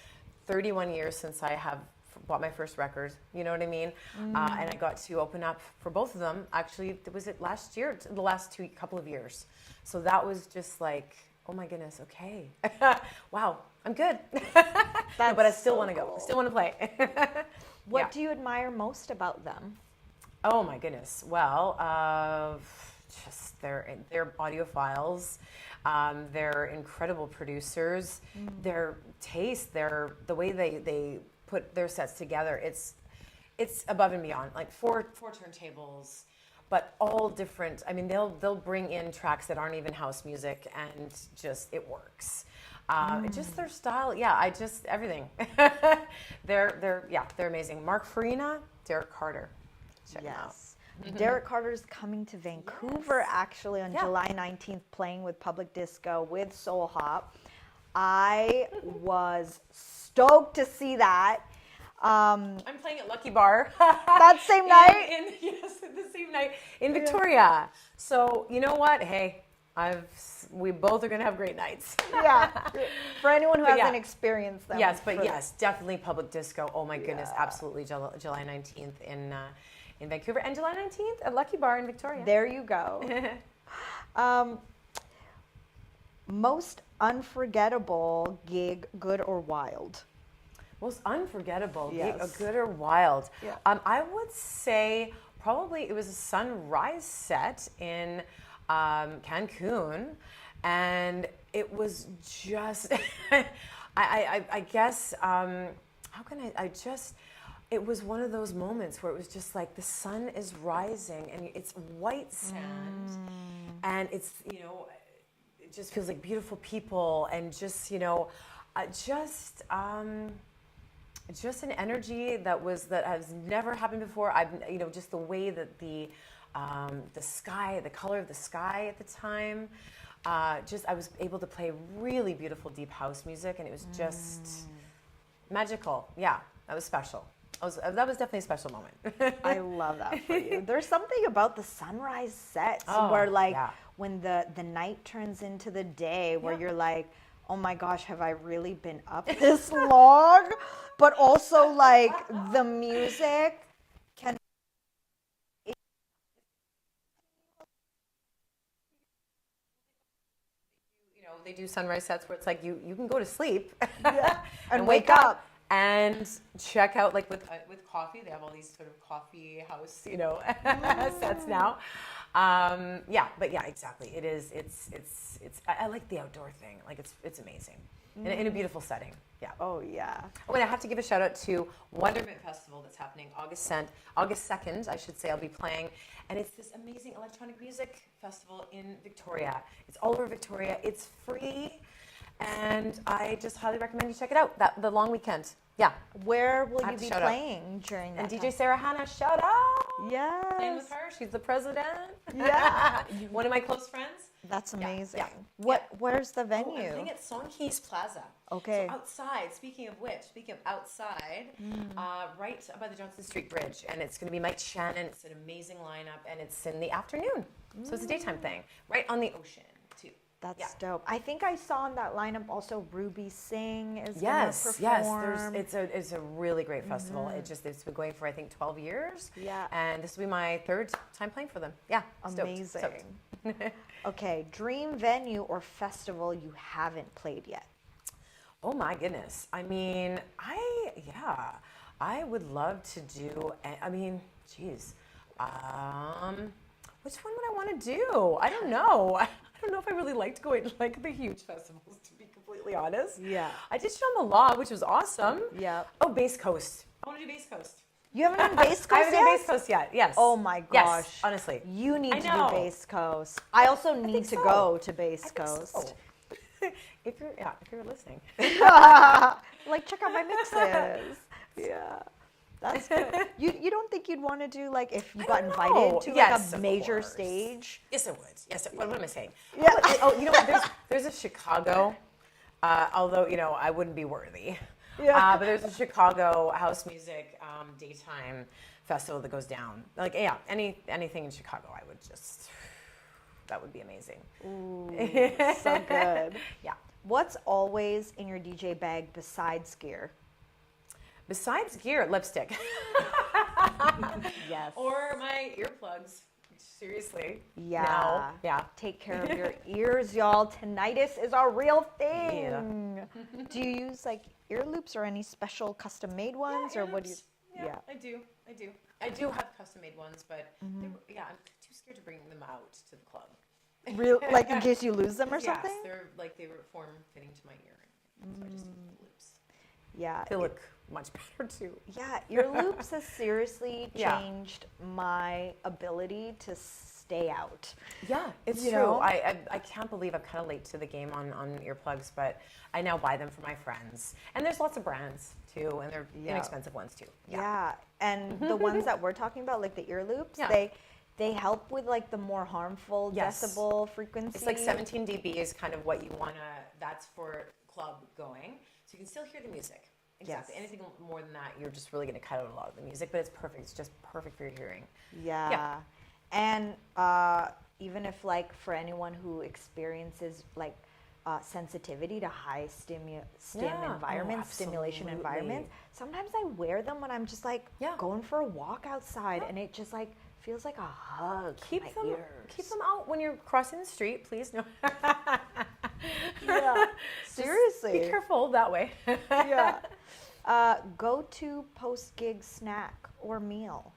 31 years since I have bought my first record, you know what I mean? And I got to open up for both of them. Actually, was it last year? The last couple of years. So that was just like, oh my goodness, okay. Wow, I'm good. But I still want to go. Still want to play. What do you admire most about them? Oh my goodness. Well, just their audiophiles, they're incredible producers, their taste, the way they put their sets together. It's above and beyond. Like four turntables, but all different. I mean, they'll bring in tracks that aren't even house music, and just it works. Just their style, everything. they're amazing. Mark Farina, Derrick Carter. Check them out. Derrick Carter's coming to Vancouver actually on July 19th, playing with Public Disco with Soul Hop. I was stoked to see that. I'm playing at Lucky Bar. That same night? The same night in Victoria. So you know what? Hey, we both are gonna have great nights. Yeah. For anyone who hasn't experienced them. Yes, but definitely Public Disco. Oh my goodness, absolutely. July 19th in Vancouver, and July 19th at Lucky Bar in Victoria. There you go. Most unforgettable gig, good or wild? Most unforgettable Yes. gig, good or wild? Yeah. I would say probably it was a sunrise set in Cancun, and it was just I guess it was one of those moments where it was just like the sun is rising and it's white sand and it's it just feels like beautiful people, and just just an energy that has never happened before. Just the way that the sky, the color of the sky at the time, I was able to play really beautiful deep house music, and it was just magical. Yeah, that was special. That was definitely a special moment. I love that for you. There's something about the sunrise sets where when the night turns into the day, where you're like, oh my gosh, have I really been up this long? But also like the music can. They do sunrise sets where it's like you can go to sleep And wake up and check out, like with coffee. They have all these sort of coffee house sets now. Exactly. It is. It's. I like the outdoor thing. Like it's amazing in a beautiful setting. Yeah. Oh yeah. Oh, and I have to give a shout out to Wonderment Festival that's happening August 2nd, I should say. I'll be playing, and it's this amazing electronic music festival in Victoria. It's all over Victoria. It's free, and I just highly recommend you check it out. The long weekend. Yeah. Where will you be playing during that? And DJ time? Sarah Hannah, shout out. Yes. Playing with her. She's the president. Yeah. One of my close friends. That's amazing. Yeah. Where's the venue? I'm playing at Sonkeys Plaza. Okay. So outside, speaking of outside, right by the Johnson Street Bridge. And it's going to be Mike Shannon. It's an amazing lineup. And it's in the afternoon. So it's a daytime thing. Right on the ocean, too. That's dope. I think I saw in that lineup also Ruby Singh is going to perform. Yes. It's a really great festival. It's been going for, I think, 12 years. Yeah. And this will be my third time playing for them. Yeah. Amazing. Stoked. Okay, dream venue or festival you haven't played yet? Oh my goodness. I mean, I would love to do, geez. Which one would I want to do? I don't know. I don't know if I really liked going like the huge festivals, to be completely honest. Yeah. I did Shambhala, which was awesome. Yeah. Oh, Base Coast. I want to do Base Coast. You haven't done Base Coast I haven't yet? done Base Coast yet, yes. Oh my gosh. Yes, honestly. You need to do Base Coast. I also need to go to Base Coast. So. if you're listening. Like, check out my mixes. Yeah. That's good. You don't think you'd want to do, like, if you got invited to like a major stage? Yes, I would. Yes, what am I saying? Yeah. Oh, you know what? There's a Chicago, although, I wouldn't be worthy. Yeah. But there's a Chicago house music daytime festival that goes down. Like, anything in Chicago, I would just, that would be amazing. Ooh, so good. Yeah. What's always in your DJ bag besides gear? Besides gear, lipstick. Yes. Or my earplugs. Seriously. Yeah. Now. Yeah. Take care of your ears, y'all. Tinnitus is a real thing. Yeah. Do you use like ear loops or any special custom made ones, or what do you? Yeah, I do. I do have custom made ones, but I'm too scared to bring them out to the club. Real, like in case you lose them or something? Yes, they were form fitting to my ear. So I just use the loops. Yeah. They look much better too. Yeah, ear loops has seriously changed my ability to stay out. Yeah, it's true. I can't believe I'm kind of late to the game on earplugs, but I now buy them for my friends. And there's lots of brands too, and they're inexpensive ones too. Yeah, and the ones that we're talking about, like the ear loops, they help with like the more harmful decibel frequency. It's like 17 dB is kind of what you want to, that's for club going. So you can still hear the music. Exactly. Yes. Anything more than that, you're just really going to cut out a lot of the music, but it's perfect. It's just perfect for your hearing. Yeah. And even if like for anyone who experiences like sensitivity to high stim environments, stimulation environments, sometimes I wear them when I'm just like going for a walk outside, and it just like feels like a hug. Keep them out when you're crossing the street, please. No. Yeah. Seriously. Be careful that way. Yeah. Go-to post-gig snack or meal?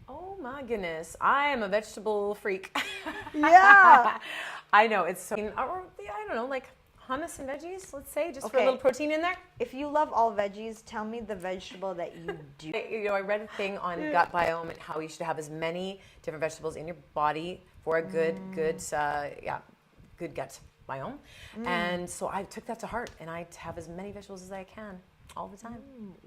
Oh my goodness. I am a vegetable freak. Yeah. I know. It's so, or I don't know, like hummus and veggies, let's say, just for a little protein in there. If you love all veggies, tell me the vegetable that you do. I read a thing on gut biome and how you should have as many different vegetables in your body for a good gut biome. And so I took that to heart, and I have as many vegetables as I can all the time.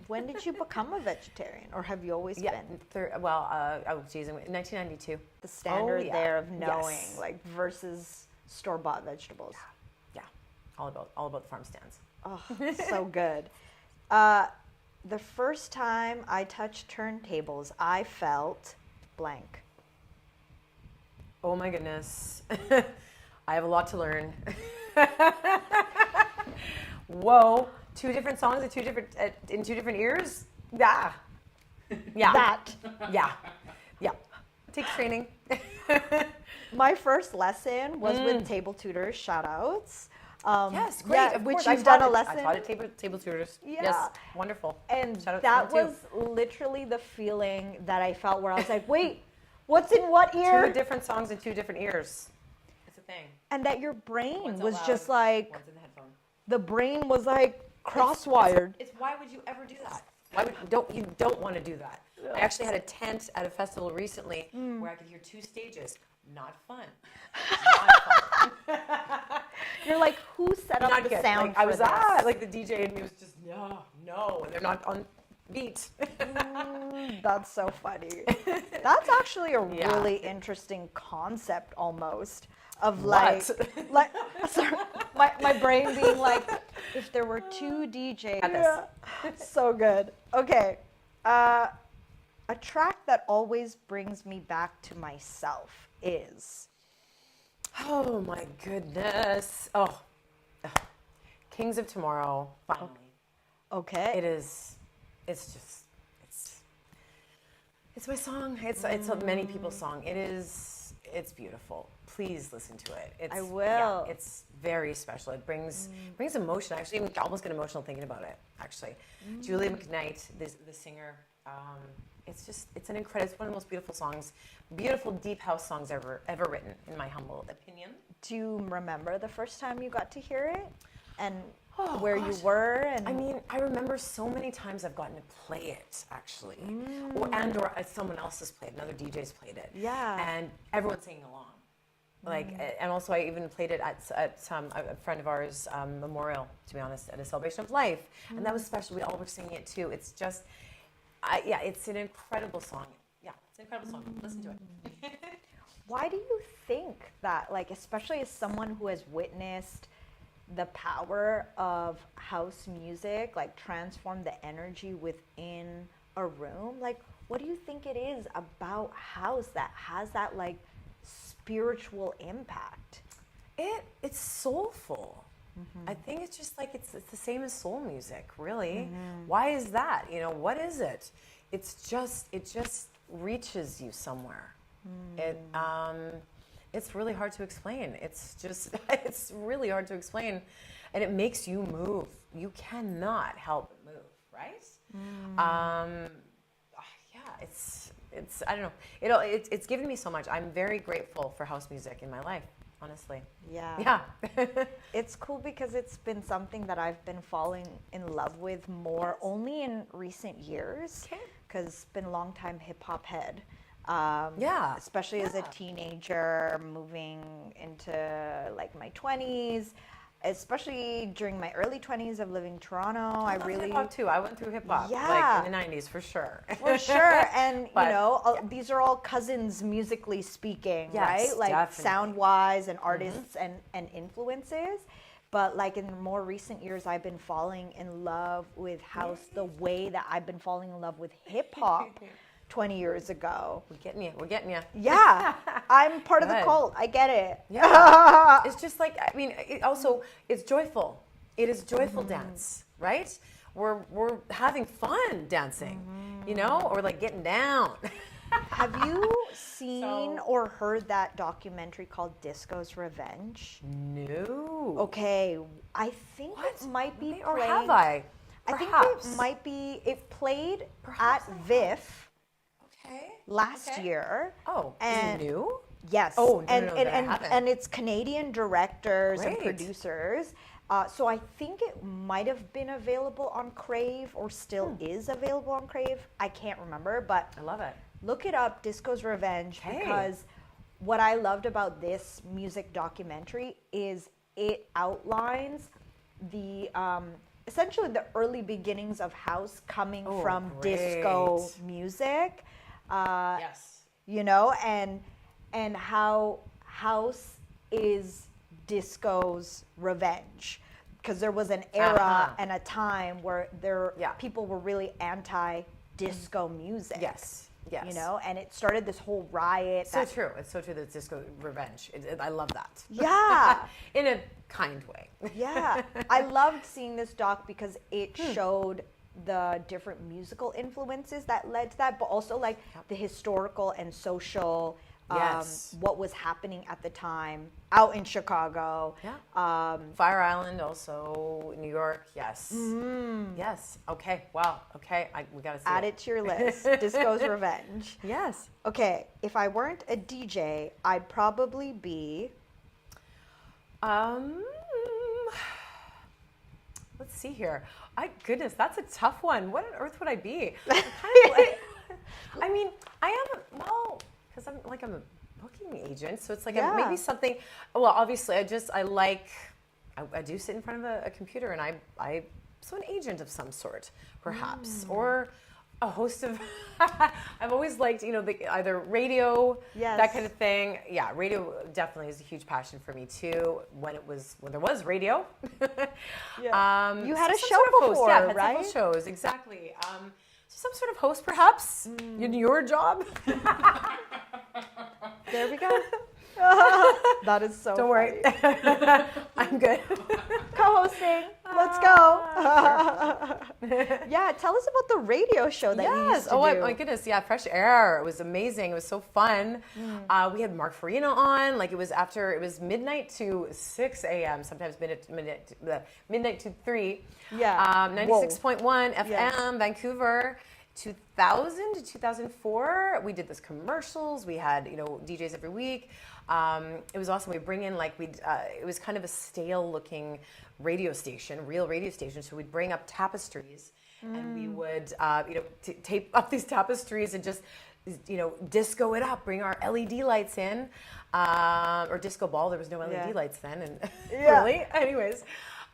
When did you become a vegetarian, or have you always been? In 1992. The standard there of knowing, like, versus store-bought vegetables. Yeah. All about the farm stands. Oh, so good. The first time I touched turntables, I felt blank. Oh my goodness. I have a lot to learn. Whoa. 2 different songs in 2 different ears? Yeah. Yeah. That. Yeah. Yeah. Takes training. My first lesson was with table tutors, shout outs. Yes, great. Yeah, of which course. you've done a lesson. I taught at table tutors. Yeah. Yes, wonderful. And Shout out to that them, was literally the feeling that I felt where I was like, wait, what's in what ear? 2 different songs in 2 different ears. It's a thing. And that your brain One's was loud, just like, one's in the headphone. the brain was like cross-wired. It's why would you ever do that? You don't want to do that. I actually had a tent at a festival recently where I could hear 2 stages. Not fun. Not fun. You're like, who set up Not the good. sound Like, for I was this? like the DJ and me was just no, and they're not on beat. That's so funny. That's actually a Yeah. really interesting concept almost of What? like sorry, my brain being like, if there were 2 DJs. Got this. So good. Okay. A track that always brings me back to myself is Oh my goodness. Oh. Ugh. Kings of Tomorrow. Finally. okay. It is. It's my song. It's many people's song. It's beautiful. Please listen to it. I will. Yeah, it's very special. It brings emotion. I actually almost get emotional thinking about it. Actually, Julia McKnight, the singer. It's an incredible. It's one of the most beautiful songs, beautiful deep house songs ever written, in my humble opinion. Do you remember the first time you got to hear it, and Oh, where you gosh. were? And I mean, I remember so many times I've gotten to play it, actually. Or someone else has played, another DJ's played it. Yeah. And everyone's singing along. And also I even played it at a friend of ours' memorial, to be honest, at a celebration of life. And that was special. We all were singing it too. It's just, it's an incredible song. Yeah, it's an incredible song. Listen to it. why do you think that, like, especially as someone who has witnessed the power of house music, like transform the energy within a room, like, what do you think it is about house that has that like spiritual impact? It's soulful. I think it's just like it's the same as soul music, really. Why is that? What is it? It just reaches you somewhere. It's really hard to explain. It's really hard to explain, and it makes you move. You cannot help but move, right? It's I don't know. It's given me so much. I'm very grateful for house music in my life, honestly. Yeah. It's cool because it's been something that I've been falling in love with more only in recent years. Okay. Because been a long time hip hop head. Especially as a teenager, moving into like my 20s, especially during my early 20s of living in Toronto. I really hip hop too. I went through hip hop like in the 90s for sure. For sure. And But, these are all cousins musically speaking, Yes, right? Like definitely. sound wise and artists and influences. But like in more recent years, I've been falling in love with house the way that I've been falling in love with hip hop 20 years ago. We're getting you. Yeah, I'm part of the Good. cult. I get it. Yeah. It's just like, I mean, it's joyful. It is joyful dance, right? We're having fun dancing, or like getting down. Have you seen or heard that documentary called Disco's Revenge? No. Okay, I think What? it might be playing. Or have I? I think Perhaps. it might be. It played Perhaps at I have. VIF Okay. last Okay. year. Oh, And- is it new? Yes. Oh, no, and, no, and, then I and, haven't. and it's Canadian directors and Great. producers. So I think it might have been available on Crave or still is available on Crave. I can't remember, but I love it. look it up, Disco's Revenge, Okay. because what I loved about this music documentary is it outlines the essentially the early beginnings of house coming Oh, from great. disco music. Yes. And how house is disco's revenge, because there was an era and a time where people were really anti disco music. Yes. Yes. You know, and it started this whole riot. So true. It's so true that it's disco revenge. I love that. Yeah. In a kind way. Yeah. I loved seeing this doc because it showed the different musical influences that led to that, but also like the historical and social, what was happening at the time out in Chicago. Yeah. Fire Island, also New York. Yes. Yes. Okay. Wow. Okay. We gotta see Add it to your list. Disco's Revenge. Yes. Okay. If I weren't a DJ, I'd probably be. Let's see here. Goodness, that's a tough one. What on earth would I be? I mean, I am, because I'm a booking agent, so it's like maybe something, well, obviously I do sit in front of a computer, and so an agent of some sort, perhaps, or a host of, I've always liked, either radio, that kind of thing. Yeah, radio definitely is a huge passion for me too. When there was radio. You had a show sort of before, host. Yeah, had right? several shows, exactly. Some sort of host, perhaps, in your job. There we go. That is so Don't worry. I'm good. Co-hosting. Let's go. Yeah, tell us about the radio show that you used to do. My goodness. Yeah, Fresh Air. It was amazing. It was so fun. We had Mark Farina on. Like, it was midnight to 6 a.m., sometimes midnight to 3. Yeah. 96.1 FM, Vancouver. 2000 to 2004, we did this commercials. We had, DJs every week. It was awesome. We bring in it was kind of a stale-looking radio station, real radio station. So we'd bring up tapestries, and we would, tape up these tapestries and just, disco it up. Bring our LED lights in, or disco ball. There was no LED lights then, and really, anyways.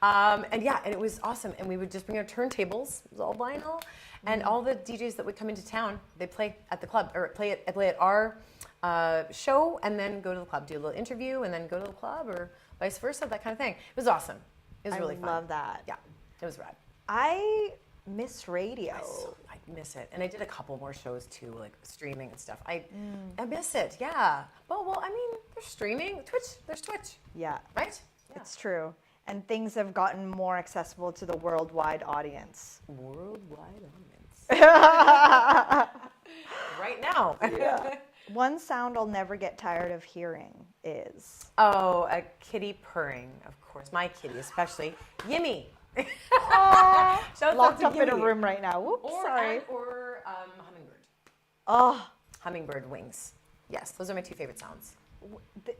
And it was awesome. And we would just bring our turntables. It was all vinyl. And all the DJs that would come into town, they play at the club, or play at our show, and then go to the club, do a little interview, and then go to the club, or vice versa, that kind of thing. It was awesome. It was really fun. I love that. Yeah, it was rad. I miss radio. I miss it. And I did a couple more shows too, like streaming and stuff. I miss it, yeah. Well, I mean, there's streaming. There's Twitch. Yeah. Right? Yeah. It's true. And things have gotten more accessible to the worldwide audience. Worldwide audience. Right now. Yeah. One sound I'll never get tired of hearing is... Oh, a kitty purring, of course. My kitty especially. Yimmy. Locked up in a room right now. Whoops, sorry. Or hummingbird. Oh. Hummingbird wings. Yes, those are my two favorite sounds.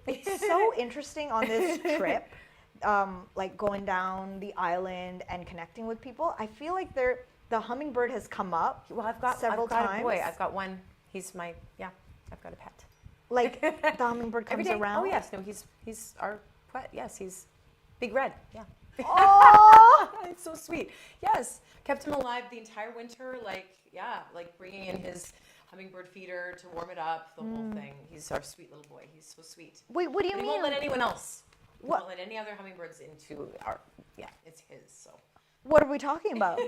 It's so interesting on this trip, like going down the island and connecting with people. I feel like the hummingbird has come up. Well, I've got several times. A boy. I've got one. He's I've got a pet. Like the hummingbird comes around. Oh yes, no, he's our pet. Yes, he's big red. Yeah. Oh, it's so sweet. Yes, kept him alive the entire winter. Like bringing in his hummingbird feeder to warm it up. The whole thing. He's our sweet little boy. He's so sweet. Wait, what do you mean? He won't let anyone else. He What? won't let any other hummingbirds into our. Yeah, it's his. So. What are we talking about?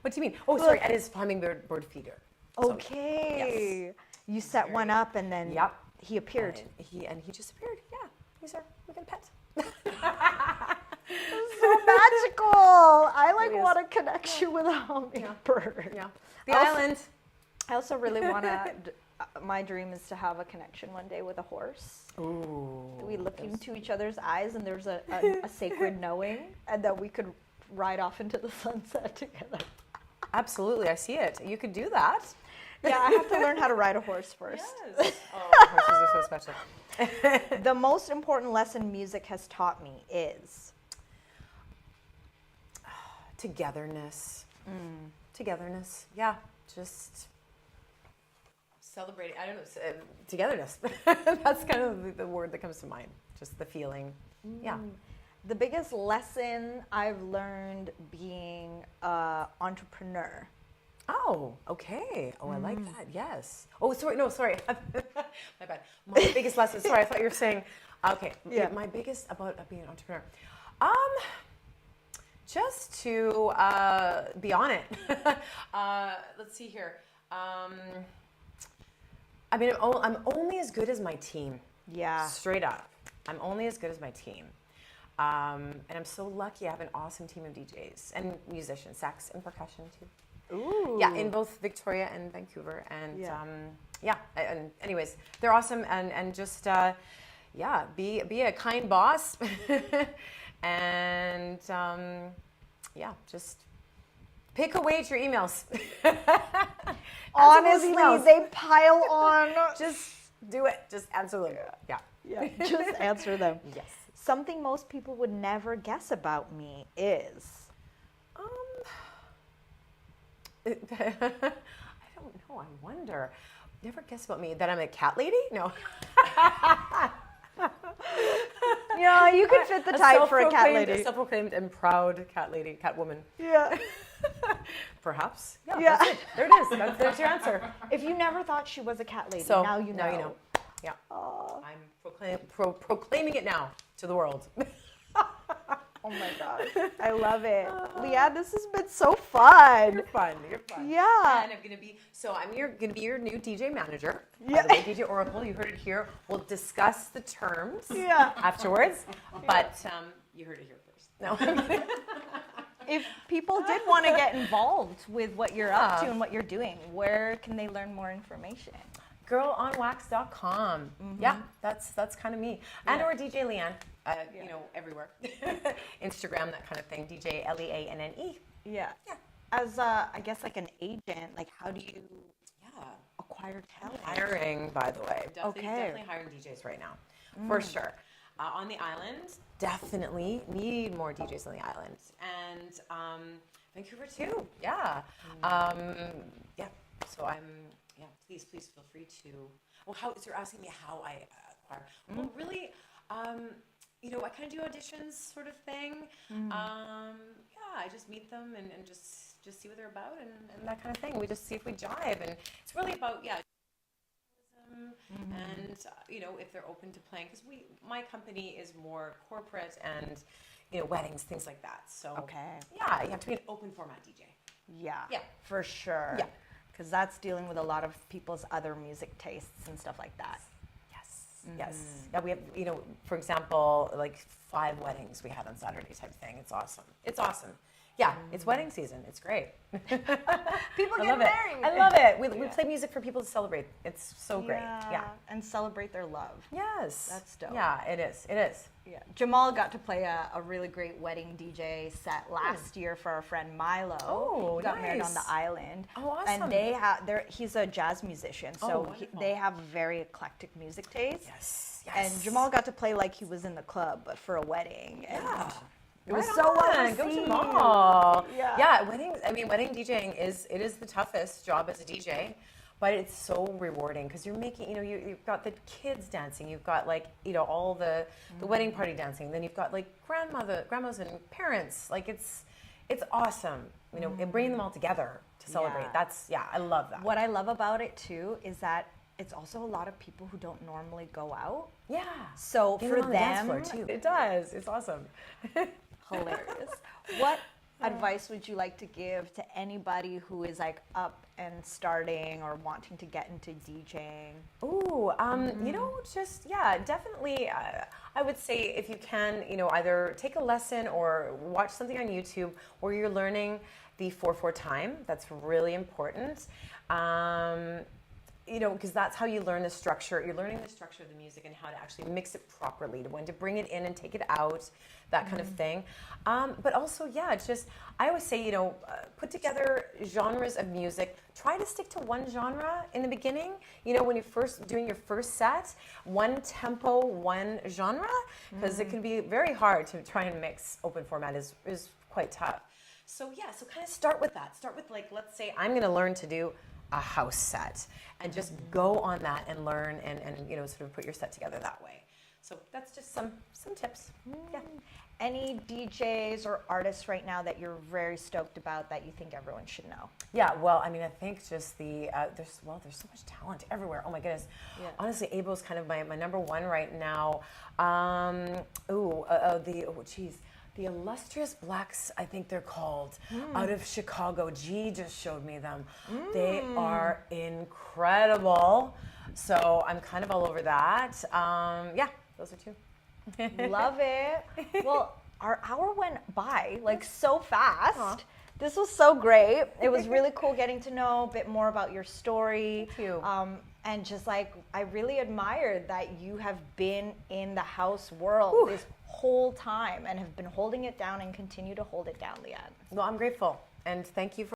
What do you mean? Oh, sorry, at his hummingbird feeder. Okay. Yes. You set one up and then he appeared. And he just appeared. Yeah. We got a pet. So magical. I want to connect you with a hummingbird. Yeah. The island. I also really want to, my dream is to have a connection one day with a horse. Ooh. We look into each other's eyes and there's a sacred knowing, and that we could ride off into the sunset together. Absolutely, I see it. You could do that. Yeah, I have to learn how to ride a horse first. Yes. Oh, horses are so special. The most important lesson music has taught me is togetherness. Togetherness. Yeah, just celebrating. I don't know. Togetherness. That's kind of the word that comes to mind. Just the feeling. Yeah. The biggest lesson I've learned being an entrepreneur. Oh, okay. Oh, I like that. Yes. Oh, sorry. No, sorry. My bad. My biggest lesson. Sorry, I thought you were saying. Okay. Yeah. My biggest about being an entrepreneur. Just to be on it. Let's see here. I mean, I'm only as good as my team. Yeah. Straight up. I'm only as good as my team. And I'm so lucky I have an awesome team of DJs and musicians, sax and percussion too. Ooh. Yeah, in both Victoria and Vancouver. And and anyways, they're awesome and just, be a kind boss. And just pick away at your emails. Honestly, they pile on. Just do it. Just answer them. Yeah. Yeah, just answer them. Yes. Something most people would never guess about me is. I don't know. I wonder. Never guess about me that I'm a cat lady? No. Yeah, you could fit the type for a cat lady. A self-proclaimed and proud cat lady, cat woman. Yeah. Perhaps. Yeah. That's it. There it is. There's your answer. If you never thought she was a cat lady, So now you know. Now you know. Yeah. I'm proclaiming it now to the world. Oh my gosh. I love it. Leanne, this has been so fun. You're fun. Yeah. And I'm gonna be your new DJ manager. Yeah. By the way, DJ Oracle, you heard it here. We'll discuss the terms afterwards. But you heard it here first. No. If people did want to get involved with what you're up to and what you're doing, where can they learn more information? GirlOnWax.com. Yeah, that's kind of me. And or DJ Leanne, everywhere. Instagram, that kind of thing. DJ Leanne. Yeah. As I guess like an agent, like how do you acquire talent? Hiring, by the way. Definitely hiring DJs right now, for sure. On the island, definitely need more DJs on the island, and Vancouver too. Yeah, So please feel free to. Well, you're asking me how I acquire? Well, really, I kind of do auditions, sort of thing. I just meet them and just see what they're about and that kind of thing. We just see if we jive, and it's really about and if they're open to playing, because my company is more corporate and weddings, things like that. So you have to be an open format DJ. Yeah, for sure. Yeah, because that's dealing with a lot of people's other music tastes and stuff like that. Yes. Yeah, we have for example, like 5 weddings we had on Saturday type thing. It's awesome. Yeah, it's wedding season. It's great. People get married. I love it. We play music for people to celebrate. It's so great. Yeah. And celebrate their love. Yes. That's dope. Yeah, it is. It is. Yeah. Jamal got to play a really great wedding DJ set last year for our friend Milo. Oh, he got married on the island. Oh, awesome. And he's a jazz musician, so they have a very eclectic music taste. Yes. And Jamal got to play like he was in the club, but for a wedding. Yeah. It was so well Go Jamal. Yeah. Weddings. I mean, wedding DJing is the toughest job as a DJ, but it's so rewarding because you're making. You've got the kids dancing. You've got all the wedding party dancing. Then you've got like grandmas and parents. Like it's awesome. And bringing them all together to celebrate. I love that. What I love about it too is that it's also a lot of people who don't normally go out. Yeah. So for on the them, dance floor too. It does. It's awesome. Hilarious. What advice would you like to give to anybody who is like up and starting or wanting to get into DJing? Ooh, definitely. I would say if you can, either take a lesson or watch something on YouTube where you're learning the 4/4 time. That's really important. Because that's how you learn the structure. You're learning the structure of the music and how to actually mix it properly, to when to bring it in and take it out, that kind of thing. But also, I always say, put together genres of music. Try to stick to one genre in the beginning. When you're first doing your first set, one tempo, one genre, because it can be very hard to try and mix. Open format is quite tough. So kind of start with that. Start with let's say I'm going to learn to do a house set and just go on that and learn and sort of put your set together that way. So that's just some tips. Yeah. Any DJs or artists right now that you're very stoked about that you think everyone should know? Yeah, well, I mean, I think just there's so much talent everywhere. Oh my goodness. Yeah. Honestly, Abel's kind of my number one right now. The Illustrious Blacks, I think they're called, out of Chicago. G just showed me them. They are incredible. So I'm kind of all over that. Yeah, those are two. Love it. Well, our hour went by like so fast. This was so great. It was really cool getting to know a bit more about your story. Thank you. And just like, I really admired that you have been in the house world this whole time and have been holding it down and continue to hold it down, Leanne. Well, I'm grateful. And thank you for